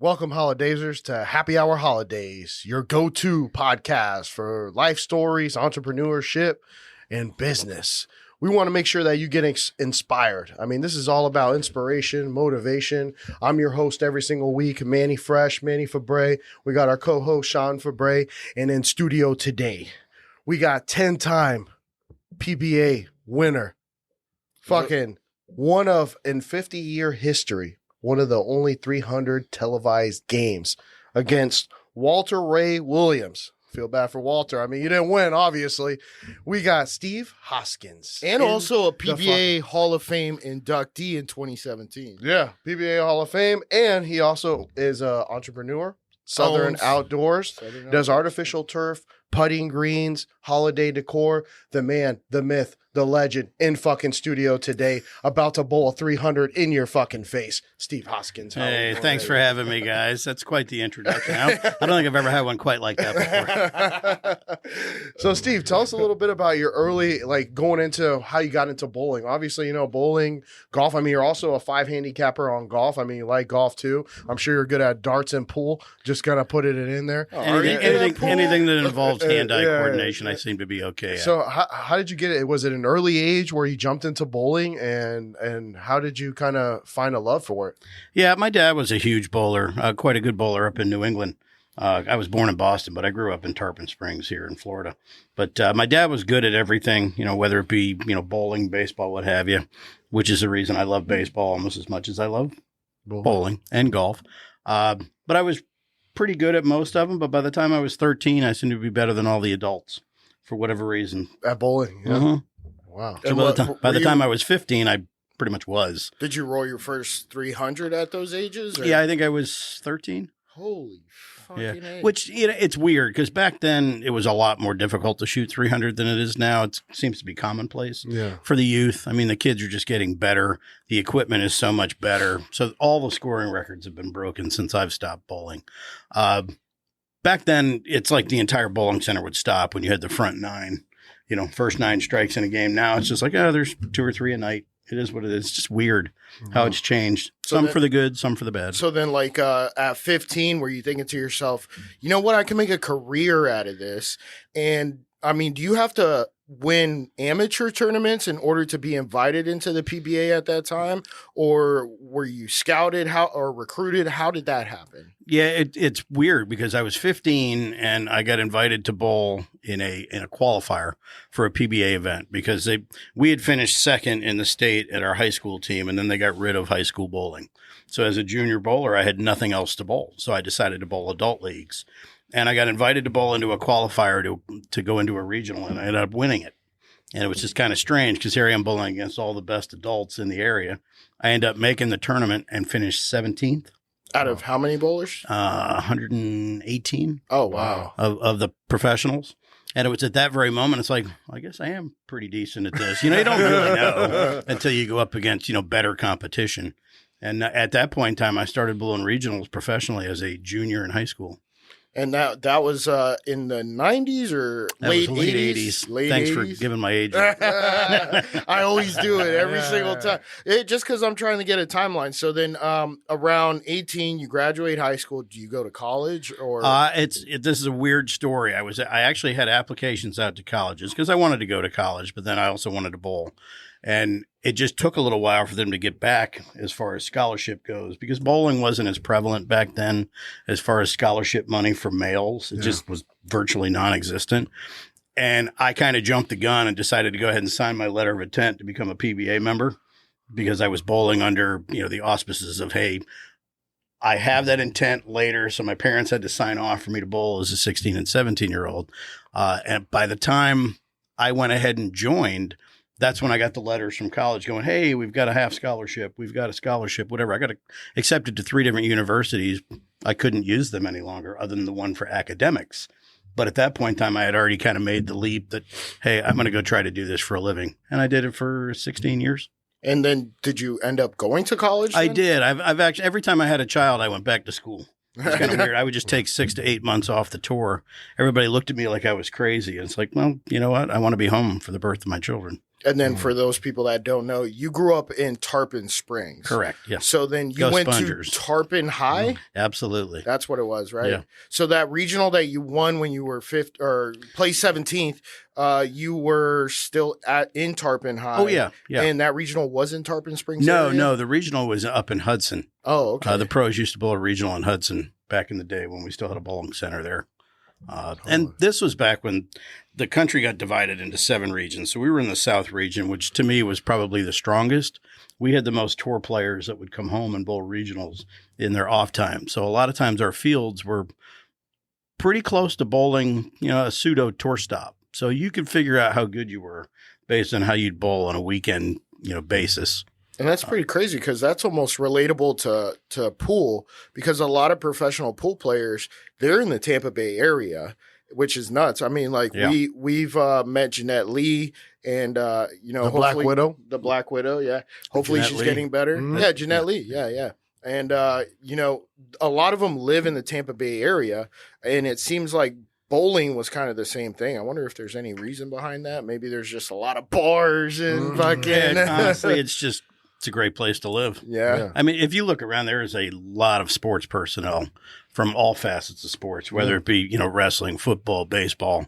Welcome, holidazers, to Happy Hour Holidaze, your go-to podcast for life stories, entrepreneurship, and business. We want to make sure that you get inspired. I mean, this is all about inspiration, motivation. I'm your host every single week, Manny Febre. We got our co-host, Sean Febre. And in studio today, we got 10-time PBA winner. Fucking one of, in 50-year history, one of the only 300 televised games against Walter Ray Williams. Feel bad for Walter. I mean, you didn't win, obviously. We got Steve Hoskins. And also a PBA Hall of Fame inductee in 2017. Yeah, PBA Hall of Fame. And he also is an entrepreneur, Southern Outdoors, does artificial turf, putting greens, holiday decor. The man, the myth, the legend in fucking studio today, about to bowl a 300 in your fucking face. Steve Hoskins. Hey, thanks for having me, guys. That's quite the introduction. I don't think I've ever had one quite like that before. So, Steve, tell us a little bit about your early, like, going into how you got into bowling. Obviously, you know, bowling, golf. I mean, you're also a 5 handicapper on golf. I mean, you like golf too. I'm sure you're good at darts and pool. Just gonna put it in there. Anything that involves hand-eye coordination, I seem to be okay at. So, how did you get it? Was it an early age where you jumped into bowling, and how did you kind of find a love for it? Yeah, my dad was a huge bowler, quite a good bowler up in New England. I was born in Boston, but I grew up in Tarpon Springs here in Florida. But my dad was good at everything, you know, whether it be, you know, bowling, baseball, what have you, which is the reason I love baseball almost as much as I love bowling and golf. But I was pretty good at most of them. But by the time I was 13, I seemed to be better than all the adults for whatever reason. At bowling, yeah. Mm-hmm. Wow. So by the time I was 15, I pretty much was. Did you roll your first 300 at those ages? Or? Yeah, I think I was 13. Holy fucking age. Which, you know, it's weird because back then it was a lot more difficult to shoot 300 than it is now. It seems to be commonplace for the youth. I mean, the kids are just getting better. The equipment is so much better. So all the scoring records have been broken since I've stopped bowling. Back then, it's like the entire bowling center would stop when you had the front 9. You know, first 9 strikes in a game. Now it's just like, oh, there's 2 or 3 a night. It is what it is. It's just weird how it's changed. Some for the good, some for the bad. So then, like, at 15, were you thinking to yourself, you know what, I can make a career out of this? And, I mean, do you have to win amateur tournaments in order to be invited into the PBA at that time? Or were you scouted or recruited? How did that happen? Yeah, it's weird because I was 15 and I got invited to bowl in a qualifier for a PBA event because we had finished second in the state at our high school team, and then they got rid of high school bowling. So as a junior bowler, I had nothing else to bowl. So I decided to bowl adult leagues. And I got invited to bowl into a qualifier to go into a regional, and I ended up winning it. And it was just kind of strange because here I am bowling against all the best adults in the area. I ended up making the tournament and finished 17th. Out of how many bowlers? 118. Oh, wow. Of the professionals. And it was at that very moment, it's like, I guess I am pretty decent at this. You know, you don't really know until you go up against, you know, better competition. And at that point in time, I started bowling regionals professionally as a junior in high school. And that was in the 90s or late 80s? Late Thanks 80s? for giving my age. I always do it every single time. Just because I'm trying to get a timeline. So then around 18, you graduate high school. Do you go to college? Or this is a weird story. I actually had applications out to colleges because I wanted to go to college, but then I also wanted to bowl. And it just took a little while for them to get back as far as scholarship goes because bowling wasn't as prevalent back then as far as scholarship money for males. It just was virtually non-existent. And I kind of jumped the gun and decided to go ahead and sign my letter of intent to become a PBA member because I was bowling under, you know, the auspices of, hey, I have that intent later. So my parents had to sign off for me to bowl as a 16 and 17-year-old. And by the time I went ahead and joined, that's when I got the letters from college going, hey, we've got a half scholarship. We've got a scholarship, whatever. I got accepted to 3 different universities. I couldn't use them any longer other than the one for academics. But at that point in time, I had already kind of made the leap that, hey, I'm going to go try to do this for a living. And I did it for 16 years. And then did you end up going to college then? I did. I've actually, every time I had a child, I went back to school. It's kind of weird. I would just take 6 to 8 months off the tour. Everybody looked at me like I was crazy. And it's like, well, you know what? I want to be home for the birth of my children. And then for those people that don't know, you grew up in Tarpon Springs. Correct. Yeah. So then you Go went Spongers. to Tarpon High. Absolutely. That's what it was, right? Yeah. So that regional that you won when you were fifth or placed 17th, you were still in Tarpon High. Oh yeah. Yeah. And that regional was in Tarpon Springs. No, area? no. The regional was up in Hudson. Oh, okay. The pros used to bowl a regional in Hudson back in the day when we still had a bowling center there. And this was back when the country got divided into 7 regions. So we were in the South region, which to me was probably the strongest. We had the most tour players that would come home and bowl regionals in their off time. So a lot of times our fields were pretty close to bowling, a pseudo tour stop. So you could figure out how good you were based on how you'd bowl on a weekend, basis. And that's pretty crazy because that's almost relatable to pool, because a lot of professional pool players, they're in the Tampa Bay area, which is nuts. I mean, like we've met Jeanette Lee and the Black Widow. The Black Widow, yeah. Hopefully Jeanette she's Lee. getting better. Mhm. Yeah, Jeanette Lee. Yeah. And a lot of them live in the Tampa Bay area, and it seems like bowling was kind of the same thing. I wonder if there's any reason behind that. Maybe there's just a lot of bars and fucking. Yeah, honestly, it's a great place to live. Yeah. I mean, if you look around, there is a lot of sports personnel from all facets of sports, whether it be, wrestling, football, baseball,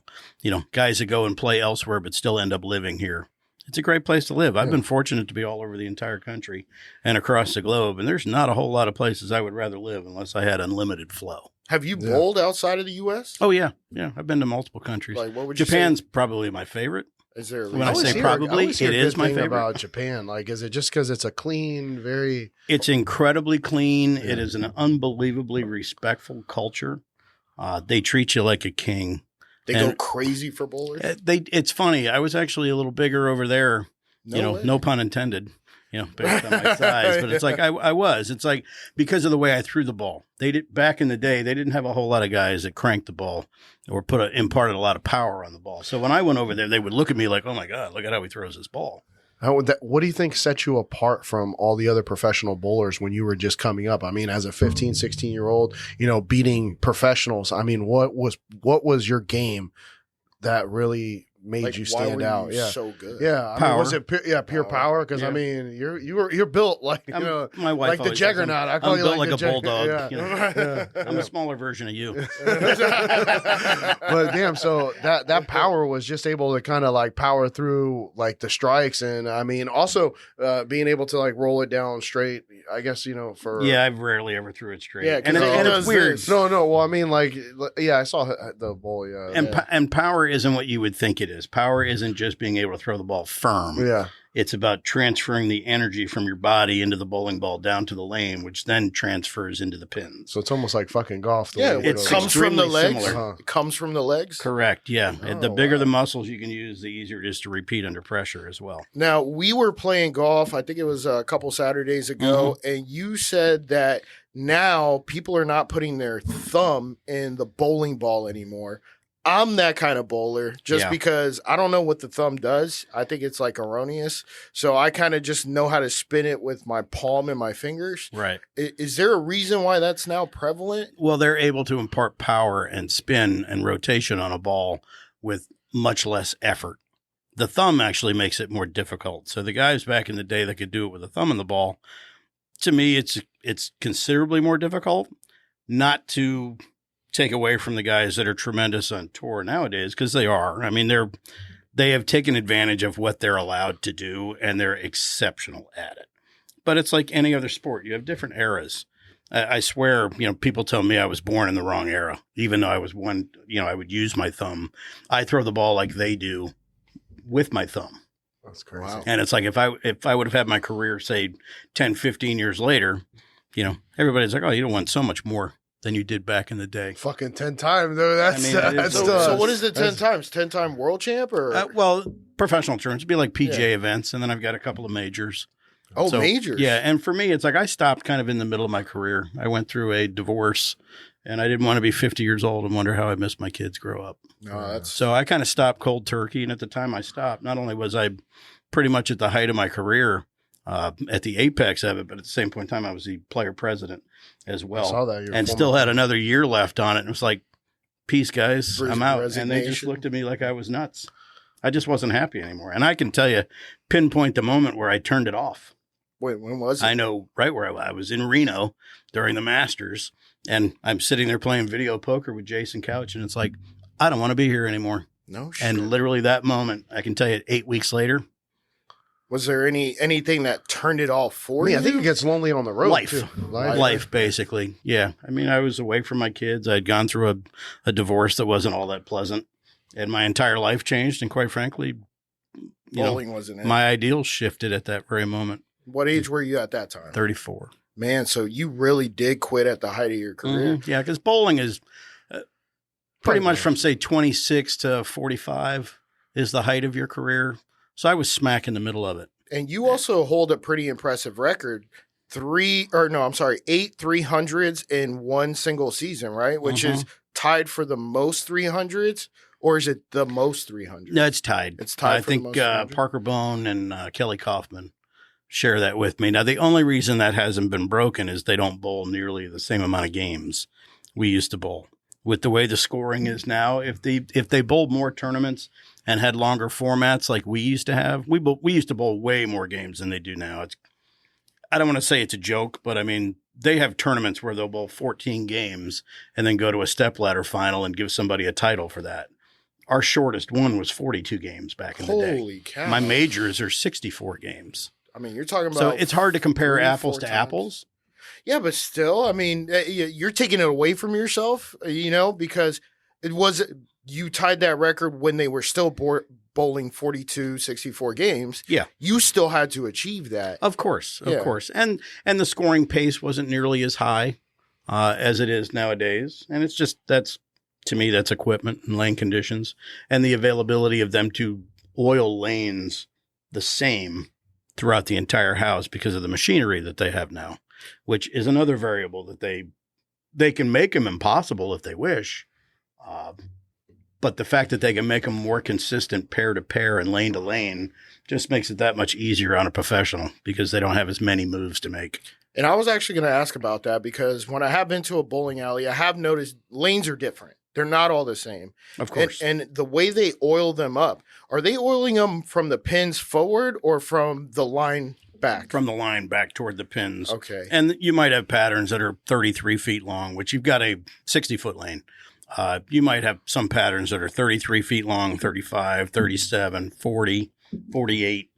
guys that go and play elsewhere but still end up living here. It's a great place to live. I've been fortunate to be all over the entire country and across the globe, and there's not a whole lot of places I would rather live unless I had unlimited flow. Have you bowled outside of the U.S.? Oh, yeah. Yeah, I've been to multiple countries. Like, what would you Japan's say? probably my favorite. Is there a When I reason? say probably, it is my favorite. about Japan. Like, is it just because it's a clean, very? It's incredibly clean. Yeah. It is an unbelievably respectful culture. They treat you like a king. They go crazy for bowlers. It's funny. I was actually a little bigger over there. No pun intended. Based on my size, but it's like I was. It's like because of the way I threw the ball. Back in the day, they didn't have a whole lot of guys that cranked the ball or imparted a lot of power on the ball. So when I went over there, they would look at me like, "Oh my God, look at how he throws this ball." What do you think set you apart from all the other professional bowlers when you were just coming up? I mean, as a 15, 16-year-old, beating professionals. I mean, what was your game that really made you stand out? Yeah, so good. Yeah, I mean, was it pure power? Because I mean, you're built like my wife like the Juggernaut. I call you built like a bulldog. Yeah. I'm a smaller version of you. But damn, so that power was just able to kind of like power through like the strikes, and I mean also being able to like roll it down straight. I guess for I rarely ever threw it straight. Yeah, and it's weird. This. No. Well, I mean, like, I saw the ball. Yeah, and power isn't what you would think it is. Power isn't just being able to throw the ball firm. Yeah. It's about transferring the energy from your body into the bowling ball down to the lane, which then transfers into the pins. So it's almost like fucking golf. It comes from the legs. Similar. It comes from the legs. Correct. Yeah. The bigger the muscles you can use, the easier it is to repeat under pressure as well. Now, we were playing golf, I think it was a couple Saturdays ago, and you said that now people are not putting their thumb in the bowling ball anymore. I'm that kind of bowler just because I don't know what the thumb does. I think it's like erroneous. So I kind of just know how to spin it with my palm and my fingers. Right. Is there a reason why that's now prevalent? Well, they're able to impart power and spin and rotation on a ball with much less effort. The thumb actually makes it more difficult. So the guys back in the day that could do it with a thumb in the ball, to me, it's considerably more difficult. Not to take away from the guys that are tremendous on tour nowadays, because they are. I mean, they have taken advantage of what they're allowed to do, and they're exceptional at it. But it's like any other sport. You have different eras. I swear, people tell me I was born in the wrong era, even though I was one, I would use my thumb. I throw the ball like they do with my thumb. That's crazy. Wow. And it's like if I would have had my career, say, 10, 15 years later, everybody's like, oh, you don't want so much more than you did back in the day. Fucking 10 times, though. That's so what is it 10 times? 10-time world champ or? Well, professional terms, it'd be like PGA events, and then I've got a couple of majors. Oh, majors. Yeah, and for me, it's like I stopped kind of in the middle of my career. I went through a divorce, and I didn't want to be 50 years old and wonder how I missed my kids grow up. So I kind of stopped cold turkey, and at the time I stopped, not only was I pretty much at the height of my career, at the apex of it, but at the same point in time, I was the player president as well. I saw that. And still had another year left on it. And it was like, peace, guys. I'm out. And they just resignation. looked at me like I was nuts. I just wasn't happy anymore. And I can tell you, pinpoint the moment where I turned it off. Wait, when was it? I know right where I was in Reno during the Masters, and I'm sitting there playing video poker with Jason Couch, and it's like, I don't want to be here anymore. No shit. And literally that moment, I can tell you 8 weeks later. Was there anything that turned it off for you? I think it gets lonely on the road. Life. Too. Life, basically. Yeah. I mean, I was away from my kids. I'd gone through a divorce that wasn't all that pleasant, and my entire life changed. And quite frankly, Bowling wasn't it. My ideals shifted at that very moment. What age were you at that time? 34. Man, so you really did quit at the height of your career. Mm-hmm. Yeah, because bowling is pretty much from, say, 26 to 45 is the height of your career. So I was smack in the middle of it. And you also hold a pretty impressive record. 8 300s in one single season, right? Which is tied for the most 300s, or is it the most 300s? No, it's tied. It's tied. I think Parker Bone and Kelly Kaufman share that with me. Now, the only reason that hasn't been broken is they don't bowl nearly the same amount of games we used to bowl. With the way the scoring is now, if they bowled more tournaments and had longer formats like we used to have, we used to bowl way more games than they do now. I don't want to say it's a joke, but I mean, they have tournaments where they'll bowl 14 games and then go to a stepladder final and give somebody a title for that. Our shortest one was 42 games back in the day. Holy cow. My majors are 64 games. I mean, you're talking about... So it's hard to compare apples to apples. Yeah, but still, I mean, you're taking it away from yourself, because you tied that record when they were still bowling 42, 64 games. Yeah. You still had to achieve that. Of course. And the scoring pace wasn't nearly as high as it is nowadays. And it's just, to me, that's equipment and lane conditions and the availability of them to oil lanes the same throughout the entire house because of the machinery that they have now, which is another variable that they can make them impossible if they wish. But the fact that they can make them more consistent pair to pair and lane to lane just makes it that much easier on a professional because they don't have as many moves to make. And I was actually going to ask about that because when I have been to a bowling alley, I have noticed lanes are different. They're not all the same. Of course. And the way they oil them up, are they oiling them from the pins forward or from the line back? From the line back toward the pins. Okay. And you might have patterns that are 33 feet long, which you've got a 60-foot lane. You might have some patterns that are 33 feet long, 35, 37, 40, 48.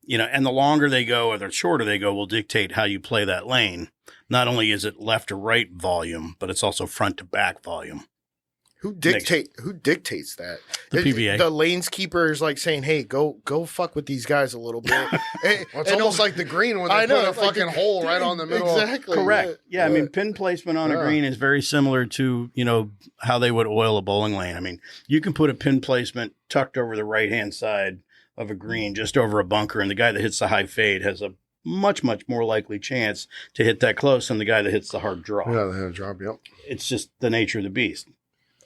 And the longer they go or the shorter they go will dictate how you play that lane. Not only is it left to right volume, but it's also front to back volume. Who dictates that? The PBA. The lanes keeper is like saying, "Hey, go fuck with these guys a little bit." It's almost like the green when they put a fucking hole right on the middle. Exactly. Correct. Yeah, I mean, pin placement on a green is very similar to, how they would oil a bowling lane. I mean, you can put a pin placement tucked over the right-hand side of a green just over a bunker, and the guy that hits the high fade has a much, much more likely chance to hit that close than the guy that hits the hard draw. Yeah, the hard drop, yep. It's just the nature of the beast.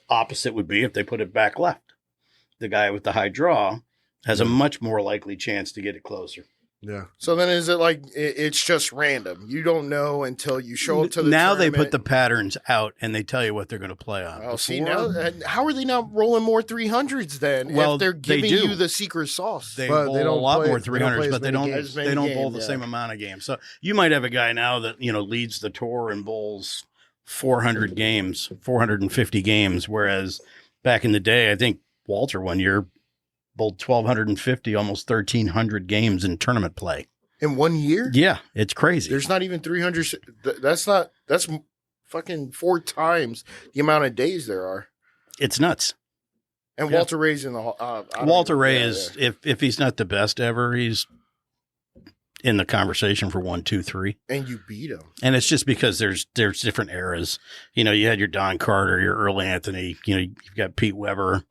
Opposite would be if they put it back left. The guy with the high draw has a much more likely chance to get it closer. Yeah. So then is it like it's just random? You don't know until you show up to the Now tournament. they put the patterns out and they tell you what they're going to play on. Oh, see, now, how are they not rolling more 300s then if they're giving you the secret sauce? They bowl a lot more 300s, but they don't bowl the yeah. same amount of games. So you might have a guy now that, leads the tour and bowls 400 games, 450 games, whereas back in the day, I think Walter one year bowled 1,250, almost 1,300 games in tournament play. In 1 year? Yeah, it's crazy. There's not even 300. That's fucking 4 times the amount of days there are. It's nuts. And Walter Ray's in the Walter Ray is, if he's not the best ever, he's in the conversation for 1, 2, 3. And you beat him. And it's just because there's different eras. You had your Don Carter, your Earl Anthony, you've got Pete Weber,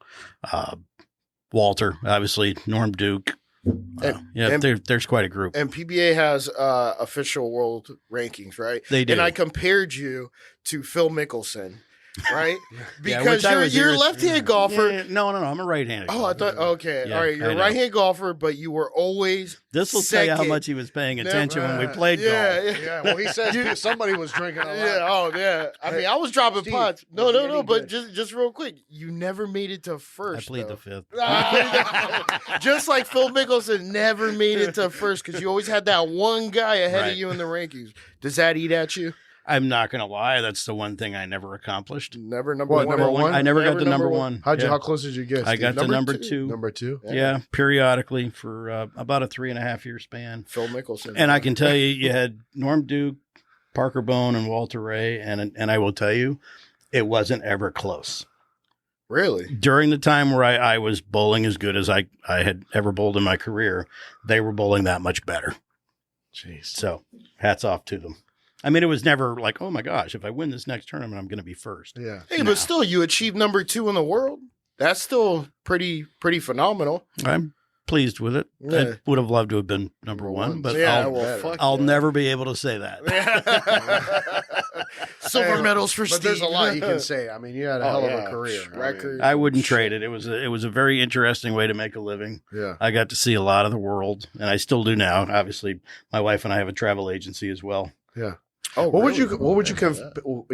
Walter, obviously, Norm Duke. There's quite a group. And PBA has official world rankings, right? They do. And I compared you to Phil Mickelson. right? Yeah, Because which I was you're a irrit- left-handed golfer. Yeah, no, I'm a right-handed. Oh, I golfer. thought, okay. Yeah, All right. You're I a know. right-handed golfer, but you were always This will tell you how second. much he was paying Never- attention when we played yeah, golf. Yeah, well, he said somebody was drinking a lot. Yeah, oh, yeah. I mean, I was dropping Steve, pots. was he No, any but good? just real quick, you never made it to I first. played though. the fifth. Just like Phil Mickelson never made it to first because you always had that one guy ahead Right. of you in the rankings. Does that eat at you? I'm not going to lie. That's the one thing I never accomplished. Never number What, one. number one? I never got to number one. How'd you? Yeah. How close did you get? I Steve? got to number two. Number two. Yeah, periodically for about a 3.5 year span. Phil Mickelson. And I can tell you, you had Norm Duke, Parker Bone, and Walter Ray, and I will tell you, it wasn't ever close. Really? During the time where I was bowling as good as I had ever bowled in my career, they were bowling that much better. Jeez. So hats off to them. I mean, it was never like, oh my gosh, if I win this next tournament, I'm going to be first. Yeah. Hey, No. but still, you achieved number 2 in the world. That's still pretty phenomenal. I'm pleased with it. Yeah. I would have loved to have been number one, but yeah, I'll, well, fuck I'll yeah. never be able to say that. Silver Hey, medals for But Steve. there's a lot you can say. I mean, you had a hell of a career. Record. I wouldn't trade it. It was a very interesting way to make a living. Yeah. I got to see a lot of the world, and I still do now. Obviously, my wife and I have a travel agency as well. Yeah. Oh, What really? would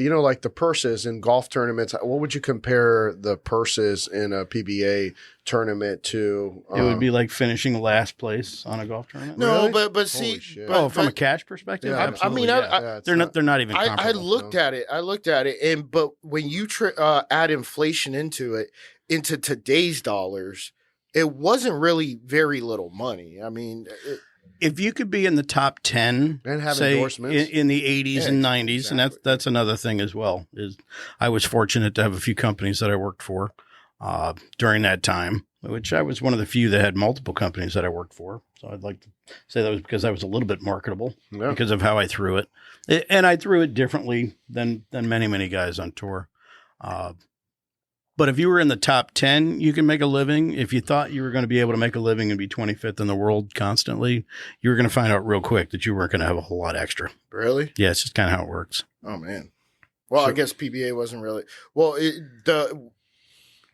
you like the purses in golf tournaments? What would you compare the purses in a PBA tournament to? It would be like finishing last place on a golf tournament. No, Really? but see, Holy shit. but, From a but cash perspective, Yeah, absolutely. I mean, yeah. Yeah, it's they're not even. I Comparable. looked at it, and but when you add inflation into it, into today's dollars, it wasn't really very little money. I mean, If you could be in the top 10 And have say endorsements. in the 80s Yeah, and 90s, and that's another thing as well. Is I was fortunate to have a few companies that I worked for during that time, which I was one of the few that had multiple companies that I worked for. So I'd like to say that was because I was a little bit marketable Yeah. because of how I threw it. And I threw it differently than many guys on tour. But if you were in the top 10, you can make a living. If you thought you were going to be able to make a living and be 25th in the world constantly, you were going to find out real quick that you weren't going to have a whole lot extra. really? Yeah, it's just kind of how it works. Oh man. Well, I guess PBA wasn't really. Well,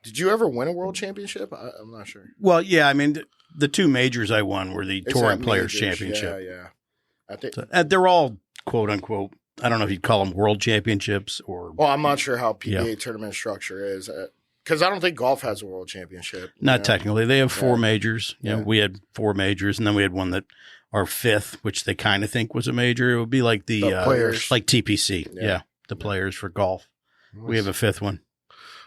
did you ever win a world championship? I'm not sure. Well, yeah, I mean, the two majors I won were the It's Tour that and Players majors. Championship. Yeah. I think. So, they're all quote unquote, I don't know if you'd call them world championships or Well, I'm not sure how PBA tournament structure is because I don't think golf has a world championship. not you know? technically. They have four Yeah. majors. You know, Yeah. we had four majors, and then we had one that our fifth, which they kind of think was a major. It would be like the Players. like TPC. Yeah. Yeah, the players for golf. We have a fifth one.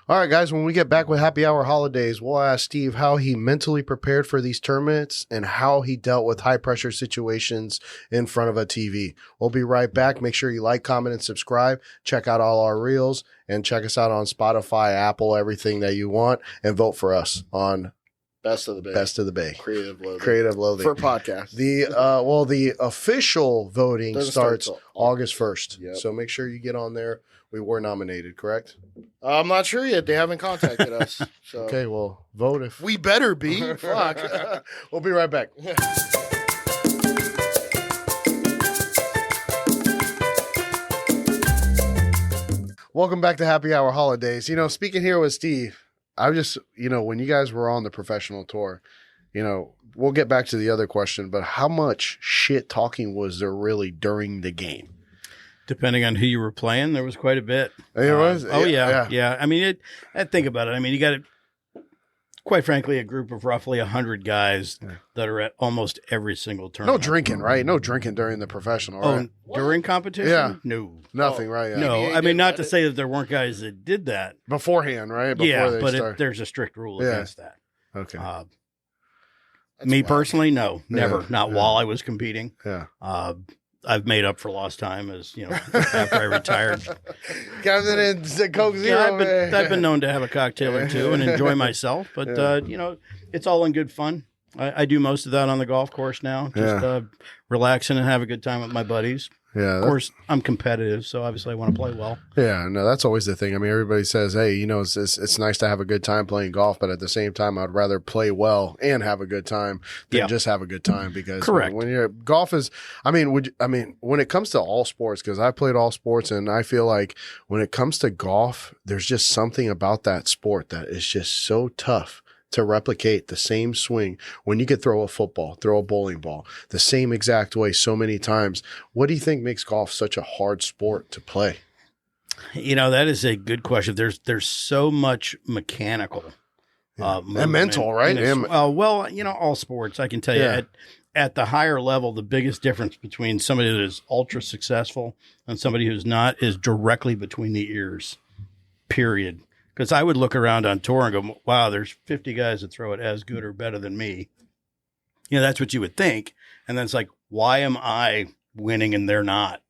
All right, guys, when we get back with Happy Hour Holidays, we'll ask Steve how he mentally prepared for these tournaments and how he dealt with high-pressure situations in front of a TV. We'll be right back. Make sure you like, comment, and subscribe. Check out all our reels, and check us out on Spotify, Apple, everything that you want, and vote for us on Best of the Bay. Best of the Bay. Creative Loathing. For Creative Loathing. podcast. The official voting Doesn't start starts till August 1st. Yep. So make sure you get on there. We were nominated, correct? I'm not sure yet. They haven't contacted us. So Okay, well, vote if we better be. Fuck. We'll be right back. Welcome back to Happy Hour Holidays. You know, speaking here with Steve, I just, when you guys were on the professional tour, we'll get back to the other question, but how much shit talking was there really during the game? Depending on who you were playing, there was quite a bit. It was? Oh yeah. I mean, think about it. I mean, you got quite frankly, a group of roughly 100 guys that are at almost every single No tournament. drinking, right? No drinking during the professional, right? During competition? Yeah. No. Nothing, right? Yeah. No, PBA I mean, not did to say that there weren't guys that did that. Beforehand, right? Before Yeah, they but start. there's a strict rule Yeah. against that. Okay. Me wild. personally, no, never. Yeah, Not yeah. while I was competing. Yeah. I've made up for lost time after I retired. Captain and Coke Yeah, Zero, man. I've been known to have a cocktail or two and enjoy myself, but it's all in good fun. I do most of that on the golf course now, just relaxing and have a good time with my buddies. Yeah. Of course, I'm competitive, so obviously I want to play well. Yeah, no, that's always the thing. I mean, everybody says, hey, you know, it's nice to have a good time playing golf, but at the same time, I'd rather play well and have a good time than just have a good time because Correct. when you're golf is, I mean, when it comes to all sports, because I played all sports and I feel like when it comes to golf, there's just something about that sport that is just so tough to replicate the same swing when you could throw a football, throw a bowling ball the same exact way so many times. What do you think makes golf such a hard sport to play? You know, that is a good question. There's so much mechanical and mental, right? Well, you know, all sports, I can tell you at the higher level, the biggest difference between somebody that is ultra successful and somebody who's not is directly between the ears, period. Because I would look around on tour and go, wow, there's 50 guys that throw it as good or better than me. You know, that's what you would think. And then it's like, why am I winning and they're not?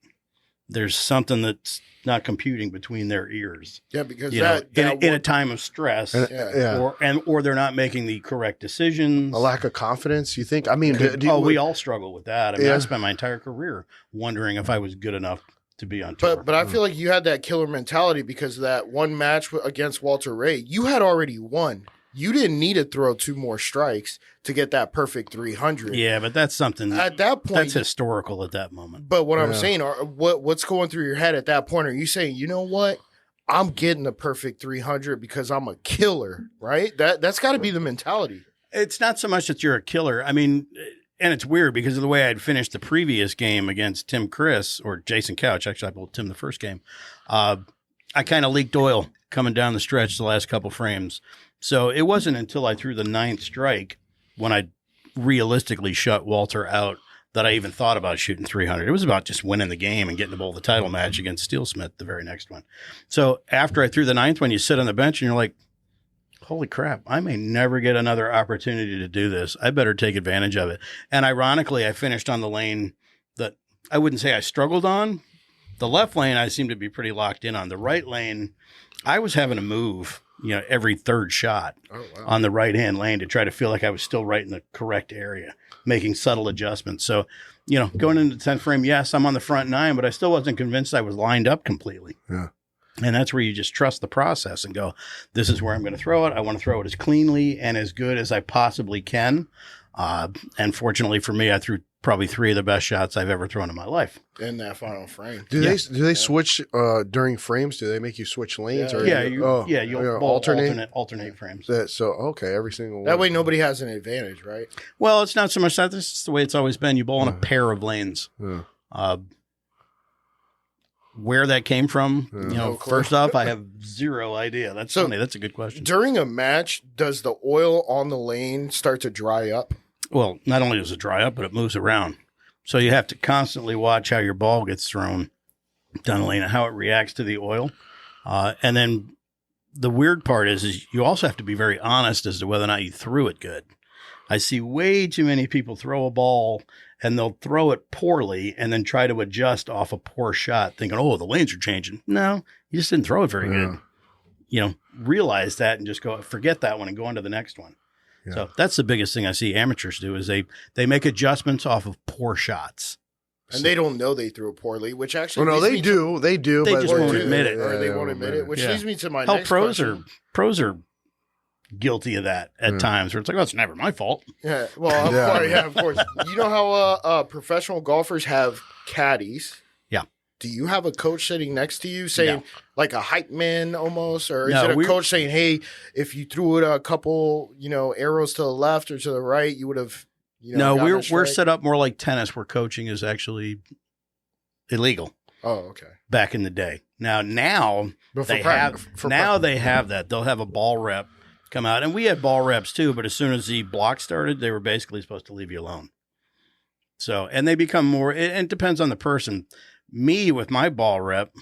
There's something that's not computing between their ears. Yeah, because in a time of stress, or they're not making the correct decisions. A lack of confidence, you think? I mean, we all struggle with that. I mean, I spent my entire career wondering if I was good enough to be on tour. But I feel like you had that killer mentality because of that one match against Walter Ray. You had already won. You didn't need to throw 2 more strikes to get that perfect 300. Yeah, but that's something at that point. That's historical at that moment. But what I'm saying, what's going through your head at that point? Are you saying, you know what? I'm getting the perfect 300 because I'm a killer, right? That's got to be the mentality. It's not so much that you're a killer. I mean, and it's weird because of the way I'd finished the previous game against Tim Chris or Jason Couch. Actually, I bowled Tim the first game. I kind of leaked oil coming down the stretch the last couple frames. So it wasn't until I threw the 9th strike when I realistically shut Walter out that I even thought about shooting 300. It was about just winning the game and getting to bowl the title match against Steelsmith, the very next one. So after I threw the 9th one, you sit on the bench and you're like, holy crap, I may never get another opportunity to do this. I better take advantage of it. And ironically, I finished on the lane that I wouldn't say I struggled on. The left lane, I seemed to be pretty locked in on. The right lane, I was having to move, you know, every third shot on the right-hand lane to try to feel like I was still right in the correct area, making subtle adjustments. So, you know, going into the 10th frame, yes, I'm on the front 9, but I still wasn't convinced I was lined up completely. Yeah. And that's where you just trust the process and go, this is where I'm going to throw it. I want to throw it as cleanly and as good as I possibly can. And fortunately for me, I threw probably 3 of the best shots I've ever thrown in my life. In that final frame. Do they switch during frames? Do they make you switch lanes? You'll alternate frames. Every single that way nobody has an advantage, right? Well, it's not so much that. This is the way it's always been. You bowl in a pair of lanes. Yeah. Where that came from, first off, I have zero idea. That's funny. That's a good question. During a match, does the oil on the lane start to dry up? Well, not only does it dry up, but it moves around. So you have to constantly watch how your ball gets thrown down the lane and how it reacts to the oil. And then the weird part is you also have to be very honest as to whether or not you threw it good. I see way too many people throw a ball and they'll throw it poorly and then try to adjust off a poor shot thinking, oh, the lanes are changing. No, you just didn't throw it very good. You know, realize that and just go, forget that one and go on to the next one. Yeah. So that's the biggest thing I see amateurs do is they make adjustments off of poor shots. And they don't know they threw it poorly, which actually... Well, no, they do. They do. They just won't admit it. Or they won't admit it, which leads me to my next question. Pros are guilty of that at times where it's like, oh, it's never my fault. Yeah, well, of course. You know how professional golfers have caddies? Yeah. Do you have a coach sitting next to you saying, like a hype man almost? Or is it a coach saying, hey, if you threw it a couple, arrows to the left or to the right, you would have, we're set up more like tennis where coaching is actually illegal. Oh, okay. Back in the day. Now they have that. They'll have a ball rep come out. And we had ball reps too, but as soon as the block started, they were basically supposed to leave you alone. So, and they become more, it depends on the person. Me with my ball rep,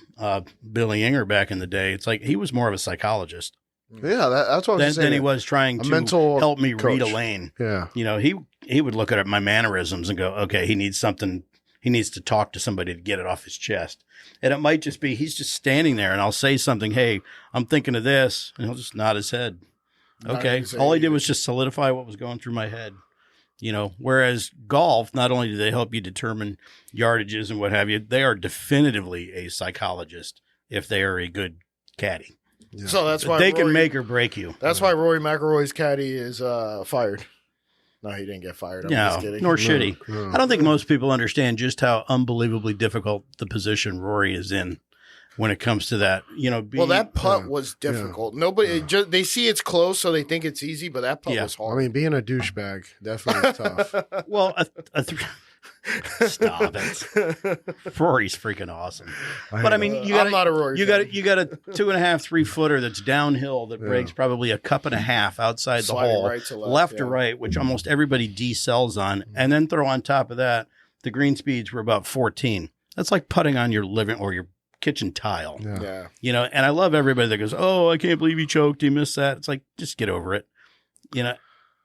Billy Inger back in the day, it's like he was more of a psychologist. Yeah, that's what I was saying. Then he was trying to help me read a lane. Yeah. He would look at my mannerisms and go, okay, he needs something. He needs to talk to somebody to get it off his chest. And it might just be, he's just standing there and I'll say something, hey, I'm thinking of this. And he'll just nod his head. Okay. All he did was just solidify what was going through my head. You know, whereas golf, not only do they help you determine yardages and what have you, they are definitively a psychologist if they are a good caddy. Yeah. So that's why They can make or break you. That's why Rory McIlroy's caddy is fired. No, he didn't get fired. I'm just No, kidding. nor should he. No. I don't think most people understand just how unbelievably difficult the position Rory is in when it comes to that. You know, Well, that putt was difficult. Nobody, they see it's close, so they think it's easy, but that putt was I hard. mean, being a douchebag definitely tough. well, stop it. Rory's freaking awesome. But I mean, I'm not a Rory. you got a 2.5, 3 footer that's downhill that breaks probably a cup and a half outside the Sliding hole, right to left or right, which almost everybody D-cells on, and then throw on top of that the green speeds were about 14. That's like putting on your living or your kitchen tile. Yeah. You know, and I love everybody that goes, "Oh, I can't believe he choked. He missed that." It's like, just get over it. You know,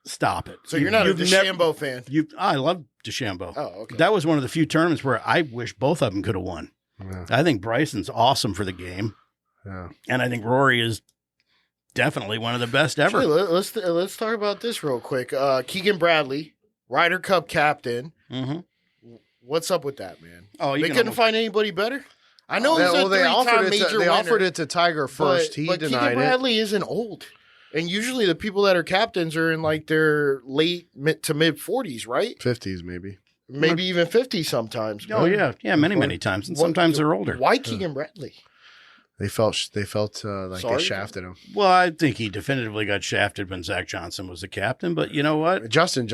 stop it. So you're not a DeChambeau fan? I love DeChambeau. Oh, okay. That was one of the few tournaments where I wish both of them could have won. Yeah. I think Bryson's awesome for the game, Yeah. and I think Rory is definitely one of the best ever. Actually, let's talk about this real quick. Keegan Bradley, Ryder Cup captain. Mm-hmm. What's up with that, man? Oh, They couldn't find anybody better? I know he's Well, a three-time major they winner. offered it to Tiger first. He but denied Keegan it. Bradley isn't old. And usually the people that are captains are in like their late to mid 40s, right? 50s maybe. Maybe even 50 sometimes. Oh man. yeah, many times, and sometimes they're older. Why Keegan Bradley? They felt like Sorry? they shafted him. Well, I think he definitively got shafted when Zach Johnson was the captain, but you know what? Justin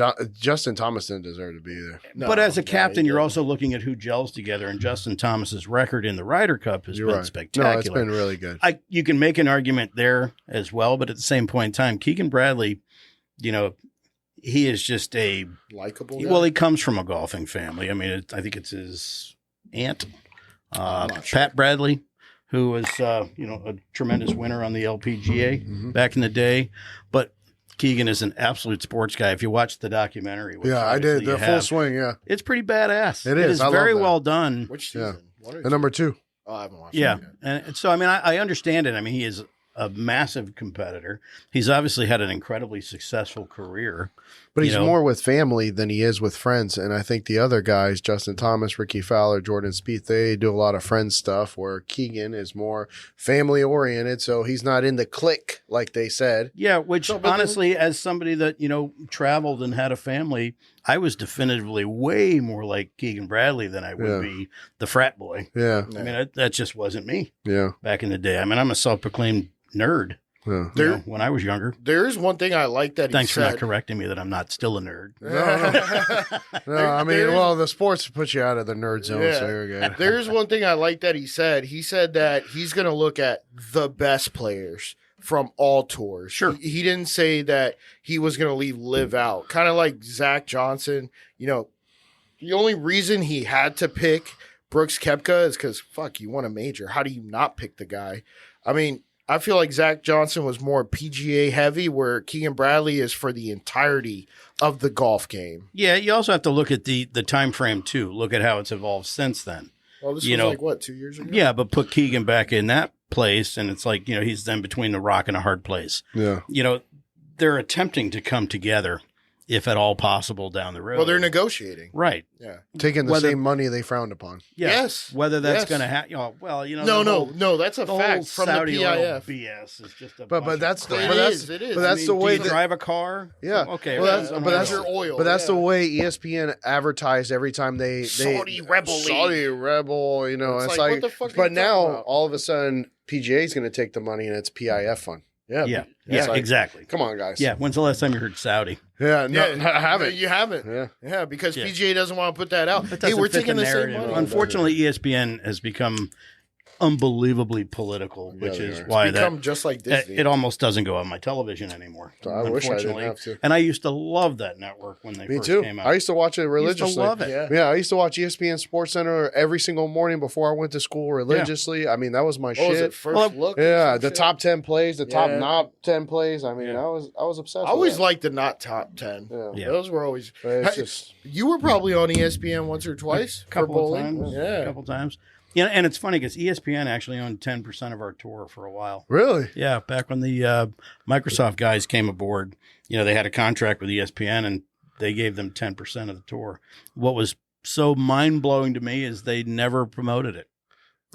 Thomas didn't deserve to be there. No, but as a no, captain, he you're didn't. also looking at who gels together, and Justin Thomas's record in the Ryder Cup has You're been right. spectacular. No, it's been really good. You can make an argument there as well, but at the same point in time, Keegan Bradley, you know, he is just a Likeable guy? well, he comes from a golfing family. I mean, I think it's his aunt, I'm not sure. Pat Bradley, who was you know, a tremendous winner on the LPGA back in the day. But Keegan is an absolute sports guy. If you watch the documentary, which Yeah, I did. obviously The you full have, swing, yeah. it's pretty badass. It is. I love very that. well done. Which Yeah. season? One or And two? number 2. Oh, I haven't watched Yeah. it yet. And so, I mean, I understand it. I mean, he is a massive competitor. He's obviously had an incredibly successful career. But You he's know? more with family than he is with friends. And I think the other guys, Justin Thomas, Ricky Fowler, Jordan Spieth, they do a lot of friend stuff where Keegan is more family oriented. So he's not in the clique, like they said. Yeah, which So, but then- honestly, as somebody that, you know, traveled and had a family, I was definitively way more like Keegan Bradley than I would Yeah. be the frat boy. Yeah. I mean, that just wasn't me Yeah. back in the day. I mean, I'm a self-proclaimed nerd. Yeah. You know, when I was younger. There is one thing I like that he Thanks for said. not correcting me that I'm not still a nerd. No, I mean, There's- well, the sports put you out of the nerd zone, Yeah. so you're good. There's one thing I like that he said. He said that he's going to look at the best players from all tours. Sure. He didn't say that he was going to leave Live out. Kind of like Zach Johnson. You know, the only reason he had to pick Brooks Koepka is because, fuck, you won a major. How do you not pick the guy? I mean, I feel like Zach Johnson was more PGA heavy, where Keegan Bradley is for the entirety of the golf game. Yeah, you also have to look at the time frame too. Look at how it's evolved since then. Well, this You was know, like, what, 2 years ago? Yeah, but put Keegan back in that place, and it's like, you know, he's then between the rock and a hard place. Yeah. You know, they're attempting to come together, if at all possible, down the road. Well, they're negotiating. right. Yeah. Taking the Whether- same money they frowned upon. Yeah. Yes. Whether that's Yes. going to happen, well, you know, No, that's a the fact whole from Saudi the oil PIF. BS is just a But bunch that's of the crap. but It that's is, it is. but that's the Do way you that, drive a car? Yeah. Okay. Well, that's- I'm but that's- gonna- your oil. But that's the yeah. way ESPN advertised every time they Saudi Rebel League. Saudi Rebel, you know, It's it's like, like, what the fuck are you but talking now about? all of a sudden PGA is going to take the money and it's PIF fund. Yeah. Yeah. It's Yeah. like- Exactly. Come on, guys. Yeah. When's the last time you heard Saudi? Yeah. No, Yeah, I haven't. You haven't. Yeah. Yeah, because Yeah. PGA doesn't want to put that out. That Hey, doesn't we're fit taking the same narrative. money. Unfortunately, ESPN has become unbelievably political, Yeah, which they is are. why Become that just like it, Disney. it almost doesn't go on my television anymore. I wish I didn't unfortunately. have to. And I used to love that network when they Me first too. came out. I used to watch it I used religiously. to love it. Yeah. Yeah, I used to watch ESPN Sports Center every single morning before I went to school religiously. I mean, that was my What was shit. it? First Well, look. or Yeah, some the shit? top 10 plays, the top Yeah. not 10 plays. I mean, Yeah. I was obsessed. I always with that. liked the not top 10. Yeah. Yeah. Those were always. But it's Hey, just You were probably on ESPN once or twice for couple of bowling. times. Yeah. A couple times. Yeah, and it's funny because ESPN actually owned 10% of our tour for a while. really. Yeah, back when the Microsoft guys came aboard, you know, they had a contract with ESPN, and they gave them 10% of the tour. What was so mind-blowing to me is they never promoted it.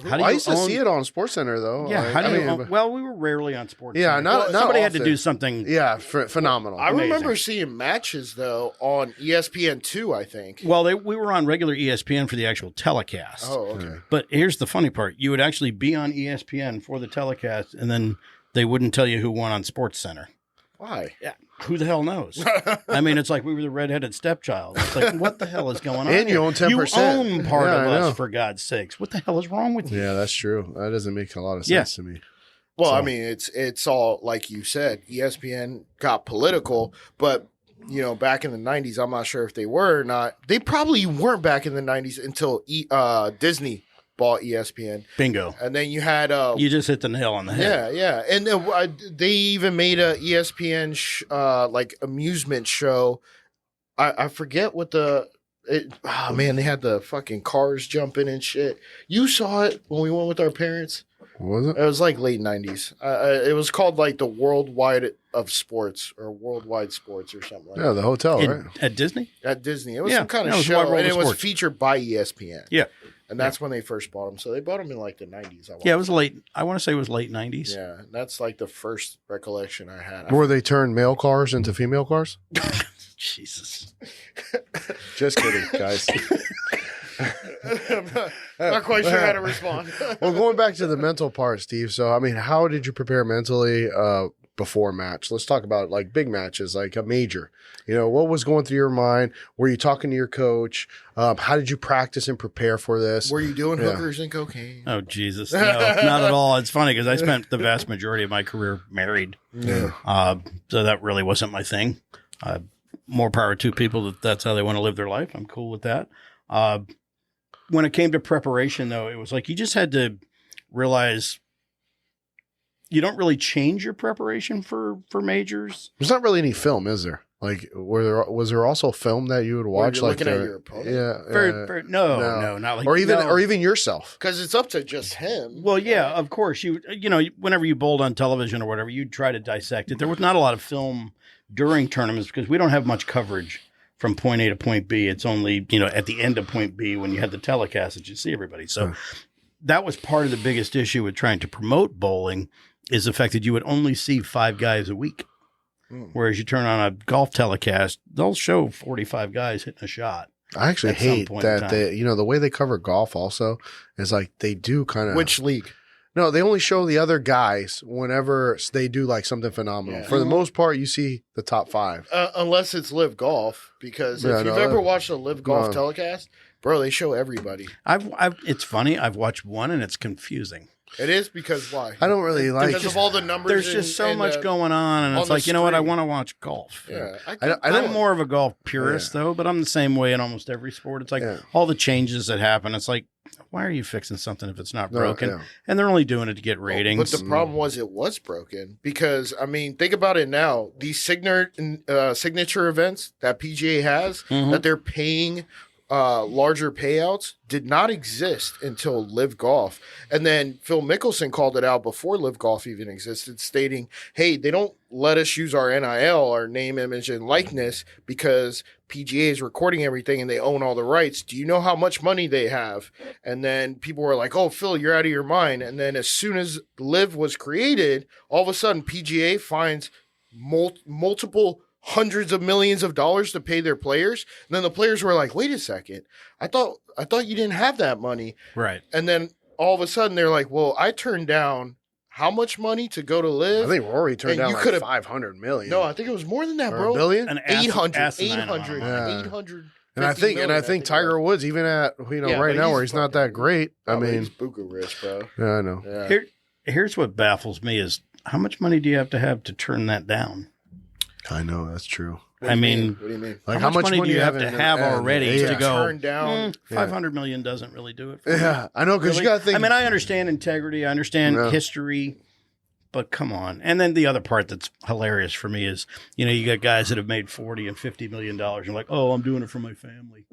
How do you I used to see it on SportsCenter though. Yeah, well, we were rarely on SportsCenter. Yeah, not somebody had often. to do something. Yeah, phenomenal. I remember seeing matches though on ESPN2, I think. Well, we were on regular ESPN for the actual telecast. Oh, okay. But here's the funny part: you would actually be on ESPN for the telecast, and then they wouldn't tell you who won on SportsCenter. Why? Yeah, who the hell knows? I mean, it's like we were the redheaded stepchild. It's like, what the hell is going on? And you own 10%. You own part of us, for God's sakes. What the hell is wrong with you? Yeah, that's true. That doesn't make a lot of sense to me. Well, I mean, it's all like you said. ESPN got political, but back in the 90s, I'm not sure if they were or not. They probably weren't back in the 90s until Disney bought ESPN. Bingo. And then you had you just hit the nail on the head. Yeah. And then, they even made a ESPN like amusement show. I forget what they had the fucking cars jumping and shit. You saw it when we went with our parents. What was it? It was like late 90s. It was called like the Worldwide of Sports or Worldwide Sports or something like that. Yeah, the hotel, right? At Disney? At Disney. It was some kind of show, and it was featured by ESPN. Yeah. And that's when they first bought them. So they bought them in like the 90s. It was late. I want to say it was late 90s. Yeah, that's like the first recollection I had. Where they turned male cars into female cars? Jesus. Just kidding, guys. Not quite sure how to respond. Well, going back to the mental part, Steve. So, I mean, how did you prepare mentally before match? Let's talk about like big matches, like a major. What was going through your mind? Were you talking to your coach? How did you practice and prepare for this? Were you doing hookers and cocaine? Oh, Jesus. No, not at all. It's funny because I spent the vast majority of my career married. Yeah. So that really wasn't my thing. More power to people that's how they want to live their life. I'm cool with that. When it came to preparation, though, it was like you just had to realize you don't really change your preparation for majors. There's not really any film, is there? Like, was there also film that you would watch? Like looking at your opponent? Yeah. No, not like or even yourself. Because it's up to just him. Well, yeah, of course. Whenever you bowled on television or whatever, you'd try to dissect it. There was not a lot of film during tournaments because we don't have much coverage from point A to point B. It's only, at the end of point B when you had the telecast that you see everybody. So that was part of the biggest issue with trying to promote bowling is the fact that you would only see 5 guys a week. Whereas you turn on a golf telecast, they'll show 45 guys hitting a shot. I actually hate that the way they cover golf also is like they do kind of. Which league? No, they only show the other guys whenever they do like something phenomenal. Yeah. For the most part, you see the top 5. Unless it's Live Golf, because if you've ever watched a Live Golf telecast, bro, they show everybody. It's funny. I've watched one and it's confusing. It is because why? I don't really like because of all the numbers. There's just so much going on, and it's like screen. What? I want to watch golf. Yeah, I'm more of a golf purist though, but I'm the same way in almost every sport. It's like all the changes that happen. It's like, why are you fixing something if it's not broken? Yeah. And they're only doing it to get ratings. But the problem was it was broken because think about it now. These signature events that PGA has that they're paying larger payouts did not exist until Live Golf. And then Phil Mickelson called it out before Live Golf even existed, stating, hey, they don't let us use our NIL, our name, image, and likeness because PGA is recording everything and they own all the rights. Do you know how much money they have? And then people were like, oh, Phil, you're out of your mind. And then as soon as Live was created, all of a sudden PGA finds multiple hundreds of millions of dollars to pay their players. And then the players were like, wait a second. I thought you didn't have that money. Right. And then all of a sudden they're like, well, I turned down how much money to go to Live? I think Rory turned down like 500 million. No, I think it was more than that, bro. $1 billion? 800. And I think Tiger Woods, even at right now where he's not that great. I mean, he's buku rich, bro. Yeah, I know. Yeah. Here's what baffles me is how much money do you have to turn that down? I know that's true. What do you mean? Like how much money do you have to have already to go? Turn down 500 million doesn't really do it. For me. I know because you got to think. I mean, I understand integrity, I understand history, But come on. And then the other part that's hilarious for me is, you got guys that have made $40 and $50 million. You're like, oh, I'm doing it for my family.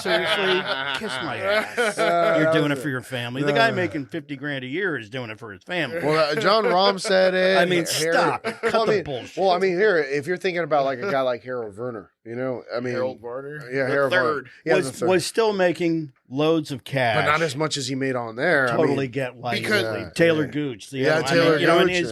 Seriously? Kiss my ass. You're doing it for your family. The guy making 50 grand a year is doing it for his family. Well, John Rahm said it. I mean, stop. Cut the bullshit. Well, I mean, here, if you're thinking about like a guy like Harold Werner, Harold Werner, Harold third. Werner. Was still making loads of cash, but not as much as he made on there. Totally get like Taylor Gooch. Taylor Gooch.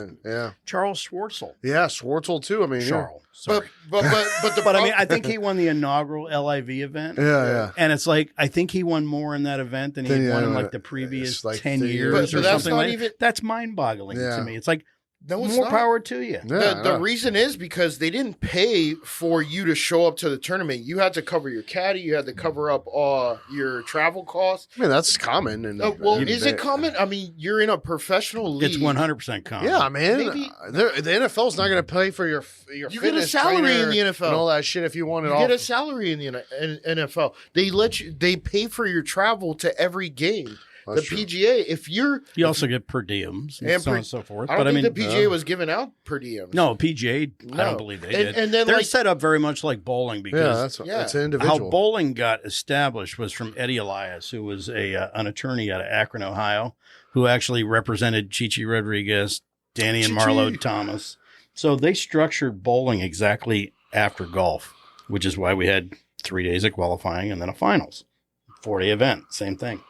Charles Schwartzel. Yeah, Schwartzel too. I mean, Charles. Sorry. But I mean, I think he won the inaugural LIV event. Yeah. And it's like, I think he won more in that event than he won in like the previous like 10 years or that's something not like even, that's mind-boggling to me. It's like, it's more not. power to you. The reason is because they didn't pay for you to show up to the tournament. You had to cover your caddy. You had to cover up your travel costs. I mean, that's common. And is it common? I mean, you're in a professional league. It's 100% common. Yeah, man. The NFL's not going to pay for your you get a fitness salary trainer in the NFL and all that shit if you want it. You get a salary in the NFL. They pay for your travel to every game. That's the PGA, if you also get per diems and so on and so forth. I don't think the PGA was giving out per diems. No, PGA, I don't believe they did. And then they're set up very much like bowling because that's an individual. How bowling got established was from Eddie Elias, who was an attorney out of Akron, Ohio, who actually represented Chichi Rodriguez, Danny and Marlo Thomas. So they structured bowling exactly after golf, which is why we had 3 days of qualifying and then a finals. 4-day event, same thing.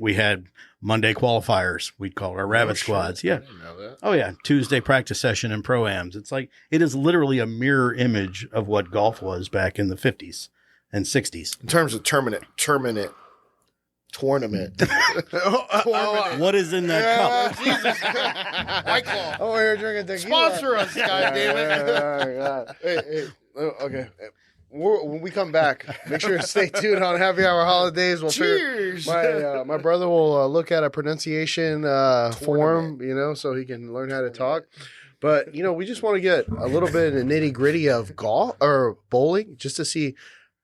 We had Monday qualifiers. We'd call it our rabbit squads. Yeah. I didn't know that. Oh, yeah. Tuesday practice session and pro-ams. It's like, it is literally a mirror image of what golf was back in the 50s and 60s. In terms of tournament. What is in that cup? Jesus. White Claw. Oh, you're drinking tequila. Sponsor us, goddammit. Hey. Okay. When we come back, make sure to stay tuned on Happy Hour Holidaze. We'll Cheers. My brother will look at a pronunciation form, so he can learn how to talk. But we just want to get a little bit in the nitty gritty of golf or bowling, just to see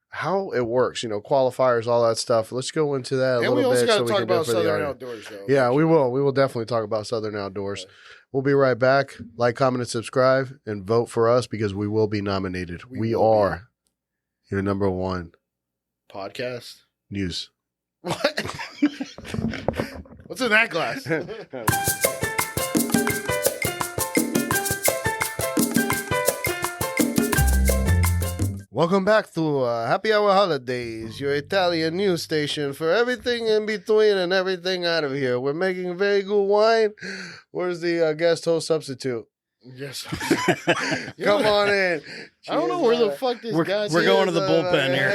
how it works. Qualifiers, all that stuff. Let's go into that a little bit. And we also got to talk can about Southern Outdoors, though. Yeah, we will. We will definitely talk about Southern Outdoors. We'll be right back. Like, comment, and subscribe, and vote for us because we will be nominated. We are. Your number one podcast news. What? What's in that glass? Welcome back to Happy Hour Holidaze, your Italian news station for everything in between and everything out of here. We're making very good wine. Where's the guest host substitute? Yes. Come on in. I don't know where the fuck this guy's. We're going to the bullpen here.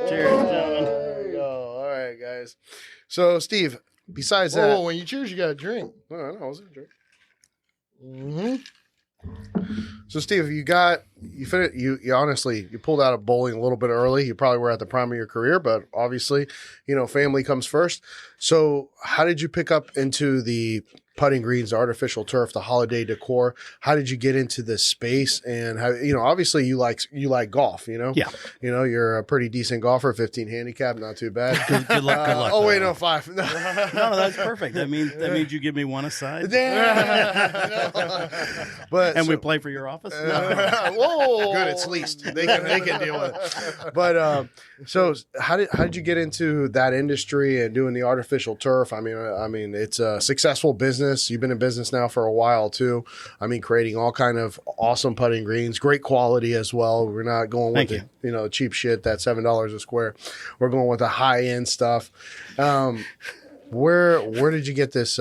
Cheers, gentlemen. There we go. All right, guys. So, Steve, besides that. When you cheers, you got to drink. No, I was going to drink. Mm-hmm. So, Steve, you honestly pulled out of bowling a little bit early. You probably were at the prime of your career, but obviously, family comes first. So how did you pick up into the putting greens, the artificial turf, the holiday decor? How did you get into this space? And how, obviously you like golf, Yeah. You're a pretty decent golfer, 15 handicap, not too bad. Good luck. Oh, wait, no, 5. No, that's perfect. That means you give me one aside. But we play for your office? Whoa. Good, it's leased. They can deal with it. But so how did you get into that industry and doing the artificial turf? I mean, it's a successful business. You've been in business now for a while too. I mean, creating all kind of awesome putting greens, great quality as well. We're not going with the cheap shit that's $7 a square. We're going with the high end stuff. Where did you get this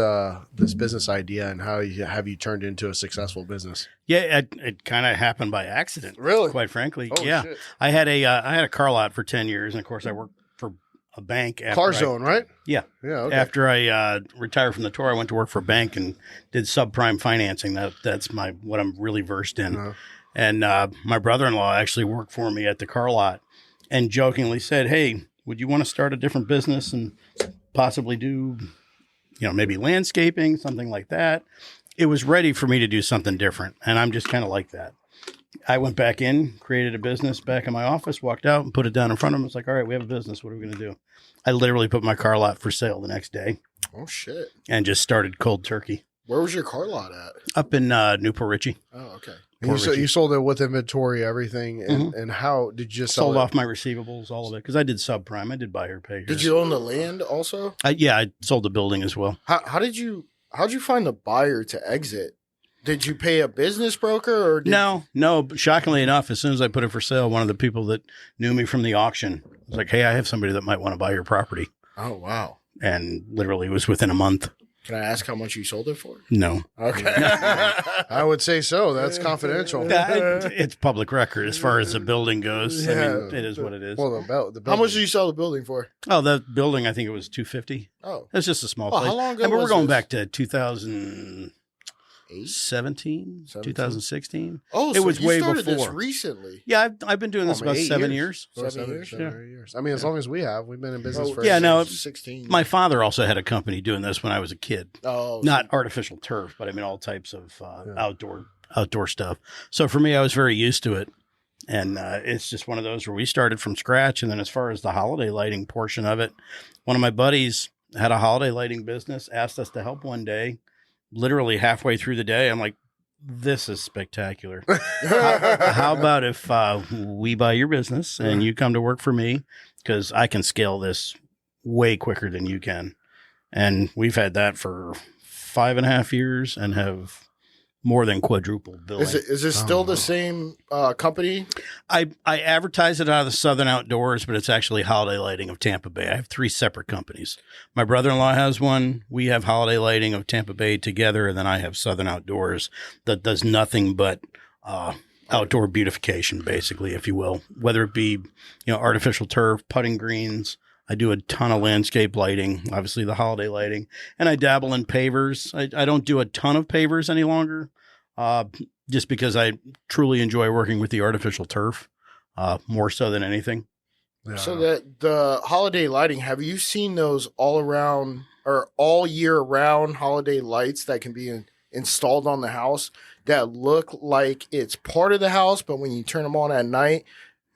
business idea, and how have you turned into a successful business? Yeah, it kind of happened by accident. Really? Quite frankly. Oh, yeah. Shit. I had a car lot for 10 years, and of course I worked for a bank. Car Zone, right? Yeah. Yeah. Okay. After I retired from the tour, I went to work for a bank and did subprime financing. That's what I'm really versed in. Uh-huh. And my brother-in-law actually worked for me at the car lot and jokingly said, "Hey, would you want to start a different business and possibly do, maybe landscaping, something like that?" It was ready for me to do something different. And I'm just kind of like that. I went back in, created a business back in my office, walked out and put it down in front of them. It's like, all right, we have a business. What are we going to do? I literally put my car lot for sale the next day. Oh, shit. And just started cold turkey. Where was your car lot at? Up in Newport Richey. Oh, okay. You sold it with inventory, everything. And how did you sell Sold it? off my receivables, all of it, because I did subprime. I did buy or pay here. Did you own the land also? I sold the building as well. How'd you find the buyer to exit? Did you pay a business broker or No. But shockingly enough, as soon as I put it for sale, one of the people that knew me from the auction was like, "Hey, I have somebody that might want to buy your property." Oh, wow. And literally it was within a month. Can I ask how much you sold it for? No. Okay. I would say so. That's confidential. It's public record as far as the building goes. I Yeah. mean, it is what it is. Well, the How much did you sell the building for? Oh, the building, I think it was $250. Oh. It's just a small Well, place. how long ago I mean, we're was going this? back to 2017, 2016. Oh, It so was you way started this before. recently. Yeah, I've been doing this about 8 7 years. years. 7 years. 7 years. I mean, as long as we've been in business for Yeah, no, 16. My father also had a company doing this when I was a kid. Oh, Not artificial turf, but I mean all types of outdoor stuff. So for me, I was very used to it. And it's just one of those where we started from scratch. And then as far as the holiday lighting portion of it, one of my buddies had a holiday lighting business, asked us to help one day. Literally halfway through the day, I'm like, this is spectacular. How about if we buy your business and you come to work for me? Because I can scale this way quicker than you can. And we've had that for 5.5 years and have more than quadrupled billing. Is it still the same company? I advertise it out of the Southern Outdoors, but it's actually Holiday Lighting of Tampa Bay. I have 3 separate companies. My brother-in-law has one. We have Holiday Lighting of Tampa Bay together, and then I have Southern Outdoors that does nothing but outdoor beautification, basically, if you will. Whether it be artificial turf, putting greens. I do a ton of landscape lighting, obviously the holiday lighting, and I dabble in pavers. I don't do a ton of pavers any longer, just because I truly enjoy working with the artificial turf, more so than anything. Yeah. So the holiday lighting, have you seen those all around or all year round holiday lights that can be installed on the house that look like it's part of the house, but when you turn them on at night,